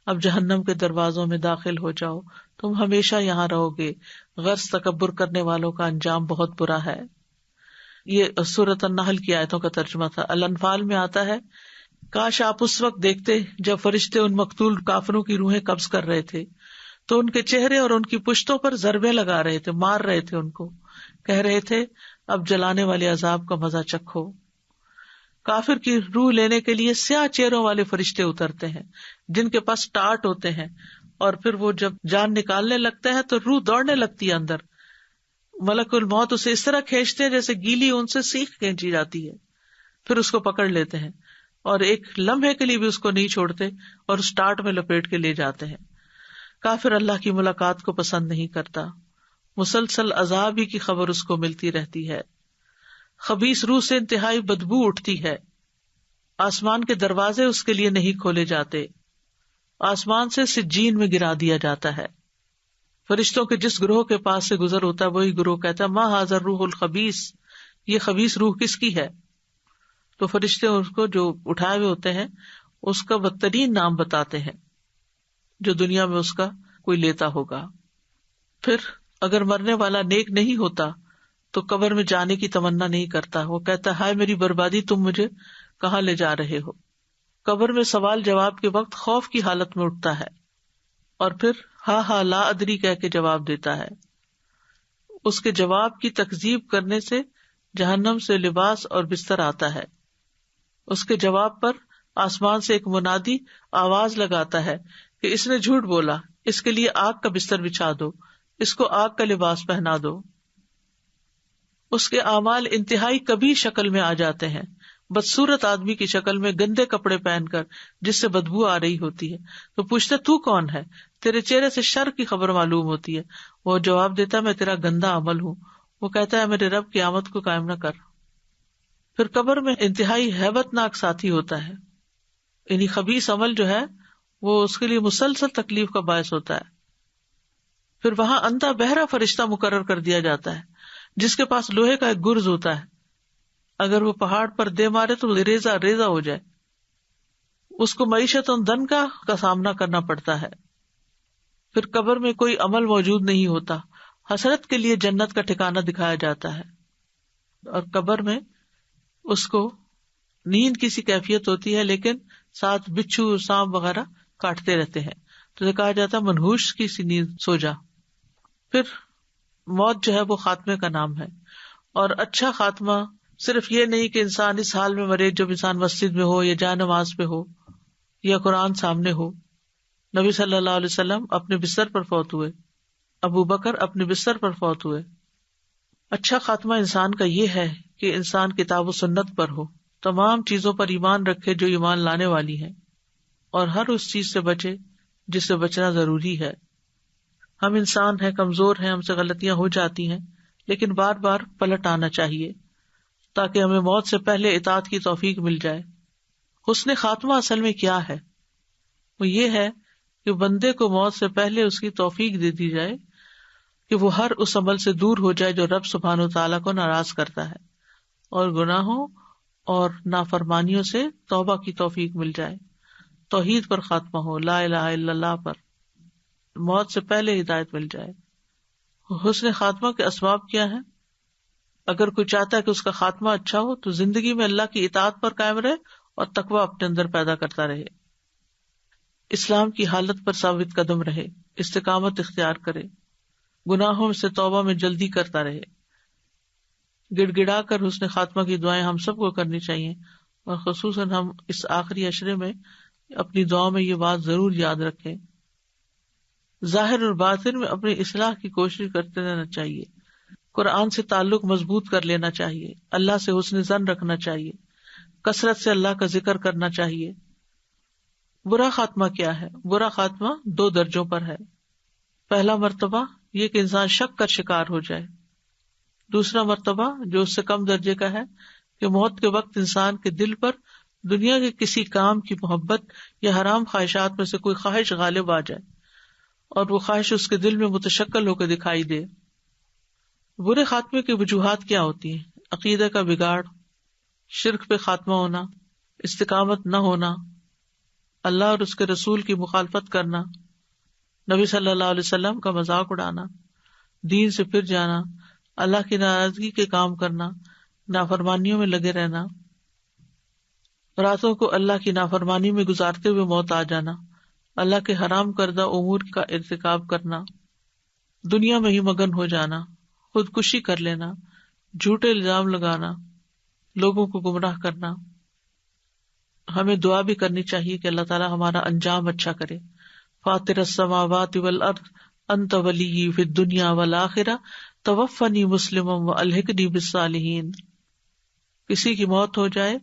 اب جہنم کے دروازوں میں داخل ہو جاؤ، تم ہمیشہ یہاں رہو گے. غرض تکبر کرنے والوں کا انجام بہت برا ہے. یہ سورۃ النحل کی آیتوں کا ترجمہ تھا. الانفال میں آتا ہے کاش آپ اس وقت دیکھتے جب فرشتے ان مقتول کافروں کی روحیں قبض کر رہے تھے تو ان کے چہرے اور ان کی پشتوں پر ضربیں لگا رہے تھے، مار رہے تھے ان کو، کہہ رہے تھے اب جلانے والے عذاب کا مزہ چکھو. کافر کی روح لینے کے لیے سیاہ چہروں والے فرشتے اترتے ہیں جن کے پاس ٹارٹ ہوتے ہیں، اور پھر وہ جب جان نکالنے لگتے ہیں تو روح دوڑنے لگتی ہے اندر. ملک الموت اسے اس طرح کھینچتے ہیں جیسے گیلی اون سے سیخ کھینچی جاتی ہے. پھر اس کو پکڑ لیتے ہیں اور ایک لمحے کے لیے بھی اس کو نہیں چھوڑتے اور اس ٹارٹ میں لپیٹ کے لے جاتے ہیں. کافر اللہ کی ملاقات کو پسند نہیں کرتا. مسلسل عذاب ہی کی خبر اس کو ملتی رہتی ہے. خبیث روح سے انتہائی بدبو اٹھتی ہے. آسمان کے دروازے اس کے لیے نہیں کھولے جاتے. آسمان سے سجین میں گرا دیا جاتا ہے. فرشتوں کے جس گروہ کے پاس سے گزر ہوتا ہے وہی گروہ کہتا ہے ما ھذا الروح الخبیث، یہ خبیث روح کس کی ہے؟ تو فرشتے اس کو جو اٹھائے ہوئے ہوتے ہیں اس کا بدترین نام بتاتے ہیں جو دنیا میں اس کا کوئی لیتا ہوگا. پھر اگر مرنے والا نیک نہیں ہوتا تو قبر میں جانے کی تمنا نہیں کرتا. وہ کہتا ہے ہائے میری بربادی، تم مجھے کہاں لے جا رہے ہو. قبر میں سوال جواب کے وقت خوف کی حالت میں اٹھتا ہے اور پھر ہاں ہاں لا ادری کہہ کے جواب دیتا ہے. اس کے جواب کی تکذیب کرنے سے جہنم سے لباس اور بستر آتا ہے. اس کے جواب پر آسمان سے ایک منادی آواز لگاتا ہے کہ اس نے جھوٹ بولا، اس کے لیے آگ کا بستر بچھا دو، اس کو آگ کا لباس پہنا دو. اس کے اعمال انتہائی کبھی شکل میں آ جاتے ہیں، بدصورت آدمی کی شکل میں گندے کپڑے پہن کر جس سے بدبو آ رہی ہوتی ہے. تو پوچھتے تو کون ہے؟ تیرے چہرے سے شر کی خبر معلوم ہوتی ہے. وہ جواب دیتا میں تیرا گندا عمل ہوں. وہ کہتا ہے میرے رب قیامت کو قائم نہ کر. پھر قبر میں انتہائی ہیبت ناک ساتھی ہوتا ہے، یعنی خبیث عمل جو ہے وہ اس کے لیے مسلسل تکلیف کا باعث ہوتا ہے. پھر وہاں اندھا بہرا فرشتہ مقرر کر دیا جاتا ہے جس کے پاس لوہے کا ایک گرز ہوتا ہے، اگر وہ پہاڑ پر دے مارے تو ریزہ ریزہ ہو جائے. اس کو معیشت اور دن کا سامنا کرنا پڑتا ہے. پھر قبر میں کوئی عمل موجود نہیں ہوتا، حسرت کے لیے جنت کا ٹھکانہ دکھایا جاتا ہے. اور قبر میں اس کو نیند کی سی کیفیت ہوتی ہے، لیکن ساتھ بچھو سانپ وغیرہ کاٹتے رہتے ہیں، تو کہا جاتا ہے منحوس کی سی نیند سو جا. پھر موت جو ہے وہ خاتمے کا نام ہے، اور اچھا خاتمہ صرف یہ نہیں کہ انسان اس حال میں مرے جب انسان مسجد میں ہو یا جائے نماز پہ ہو یا قرآن سامنے ہو. نبی صلی اللہ علیہ وسلم اپنے بستر پر فوت ہوئے، ابو بکر اپنے بستر پر فوت ہوئے. اچھا خاتمہ انسان کا یہ ہے کہ انسان کتاب و سنت پر ہو، تمام چیزوں پر ایمان رکھے جو ایمان لانے والی ہے، اور ہر اس چیز سے بچے جس سے بچنا ضروری ہے. ہم انسان ہیں، کمزور ہیں، ہم سے غلطیاں ہو جاتی ہیں، لیکن بار بار پلٹ آنا چاہیے تاکہ ہمیں موت سے پہلے اطاعت کی توفیق مل جائے. حسن خاتمہ اصل میں کیا ہے؟ وہ یہ ہے کہ بندے کو موت سے پہلے اس کی توفیق دے دی جائے کہ وہ ہر اس عمل سے دور ہو جائے جو رب سبحانہ وتعالیٰ کو ناراض کرتا ہے، اور گناہوں اور نافرمانیوں سے توبہ کی توفیق مل جائے. توحید پر خاتمہ ہو، لا الہ الا اللہ پر، موت سے پہلے ہدایت مل جائے. حسن خاتمہ کے اسباب کیا ہیں؟ اگر کوئی چاہتا ہے کہ اس کا خاتمہ اچھا ہو تو زندگی میں اللہ کی اطاعت پر قائم رہے اور تقویٰ اپنے اندر پیدا کرتا رہے، اسلام کی حالت پر ثابت قدم رہے، استقامت اختیار کرے، گناہوں سے توبہ میں جلدی کرتا رہے. گڑ گڑا کر حسن خاتمہ کی دعائیں ہم سب کو کرنی چاہیے، اور خصوصاً ہم اس آخری عشرے میں اپنی دعاؤں میں یہ بات ضرور یاد رکھیں. ظاہر اور باطن میں اپنی اصلاح کی کوشش کرتے رہنا چاہیے، قرآن سے تعلق مضبوط کر لینا چاہیے، اللہ سے حسن ظن رکھنا چاہیے، کثرت سے اللہ کا ذکر کرنا چاہیے. برا خاتمہ کیا ہے؟ برا خاتمہ 2 درجوں پر ہے. پہلا مرتبہ یہ کہ انسان شک کا شکار ہو جائے. دوسرا مرتبہ جو اس سے کم درجے کا ہے کہ موت کے وقت انسان کے دل پر دنیا کے کسی کام کی محبت یا حرام خواہشات میں سے کوئی خواہش غالب آ جائے اور وہ خواہش اس کے دل میں متشکل ہو کے دکھائی دے. برے خاتمے کی وجوہات کیا ہوتی ہیں؟ عقیدہ کا بگاڑ، شرک پہ خاتمہ ہونا، استقامت نہ ہونا، اللہ اور اس کے رسول کی مخالفت کرنا، نبی صلی اللہ علیہ وسلم کا مذاق اڑانا، دین سے پھر جانا، اللہ کی ناراضگی کے کام کرنا، نافرمانیوں میں لگے رہنا، راتوں کو اللہ کی نافرمانی میں گزارتے ہوئے موت آ جانا، اللہ کے حرام کردہ امور کا ارتکاب کرنا، دنیا میں ہی مگن ہو جانا، خودکشی کر لینا، جھوٹے الزام لگانا، لوگوں کو گمراہ کرنا. ہمیں دعا بھی کرنی چاہیے کہ اللہ تعالیٰ ہمارا انجام اچھا کرے. فاطر السماوات والارض انت ولی فی الدنیا والآخرہ توفنی مسلما والحقنی بالصالحین. کسی کی موت ہو جائے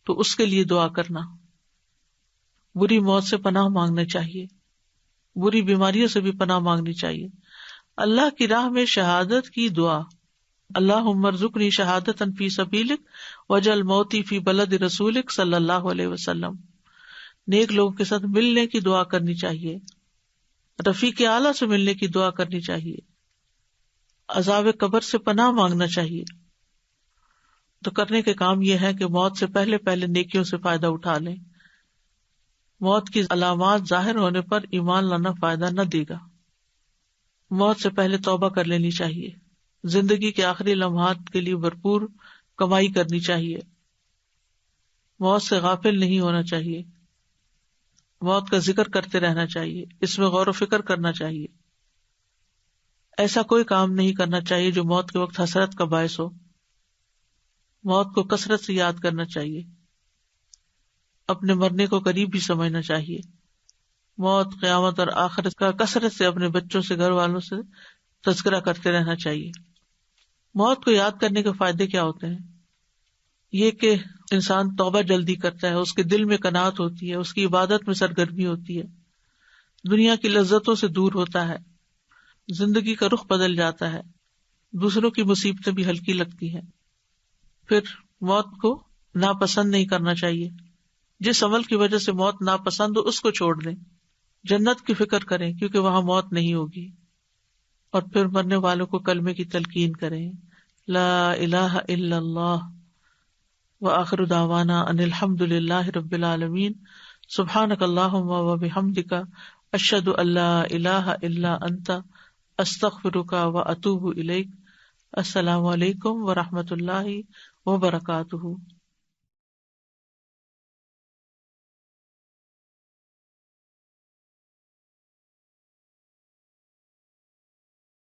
تو اس کے لیے دعا کرنا، بری موت سے پناہ مانگنا چاہیے، بری بیماریوں سے بھی پناہ مانگنی چاہیے. اللہ کی راہ میں شہادت کی دعا، اللہم ارزقنی شہادتا فی سبیلک واجعل موتی فی بلد رسولک صلی اللہ علیہ وسلم. نیک لوگوں کے ساتھ ملنے کی دعا کرنی چاہیے، رفیق اعلیٰ سے ملنے کی دعا کرنی چاہیے، عذاب قبر سے پناہ مانگنا چاہیے. تو کرنے کے کام یہ ہے کہ موت سے پہلے پہلے نیکیوں سے فائدہ اٹھا لیں. موت کی علامات ظاہر ہونے پر ایمان لانا فائدہ نہ دے گا. موت سے پہلے توبہ کر لینی چاہیے، زندگی کے آخری لمحات کے لیے بھرپور کمائی کرنی چاہیے، موت سے غافل نہیں ہونا چاہیے، موت کا ذکر کرتے رہنا چاہیے، اس میں غور و فکر کرنا چاہیے. ایسا کوئی کام نہیں کرنا چاہیے جو موت کے وقت حسرت کا باعث ہو. موت کو کثرت سے یاد کرنا چاہیے، اپنے مرنے کو قریب بھی سمجھنا چاہیے. موت، قیامت اور آخرت کا کثرت سے اپنے بچوں سے، گھر والوں سے تذکرہ کرتے رہنا چاہیے. موت کو یاد کرنے کے فائدے کیا ہوتے ہیں؟ یہ کہ انسان توبہ جلدی کرتا ہے، اس کے دل میں قناعت ہوتی ہے، اس کی عبادت میں سرگرمی ہوتی ہے، دنیا کی لذتوں سے دور ہوتا ہے، زندگی کا رخ بدل جاتا ہے، دوسروں کی مصیبتیں بھی ہلکی لگتی ہیں. پھر موت کو ناپسند نہیں کرنا چاہیے. جس عمل کی وجہ سے موت ناپسند ہو اس کو چھوڑ دیں. جنت کی فکر کریں کیونکہ وہاں موت نہیں ہوگی. اور پھر مرنے والوں کو کلمے کی تلقین کریں, لا الہ الا اللہ وآخر دعوانا ان الحمد للہ رب العالمین, سبحانک اللہم وبحمدک, اشہد ان لا الہ الا انت, استغفرک واتوب الیک. السلام علیکم ورحمۃ اللہ وبرکاتہ.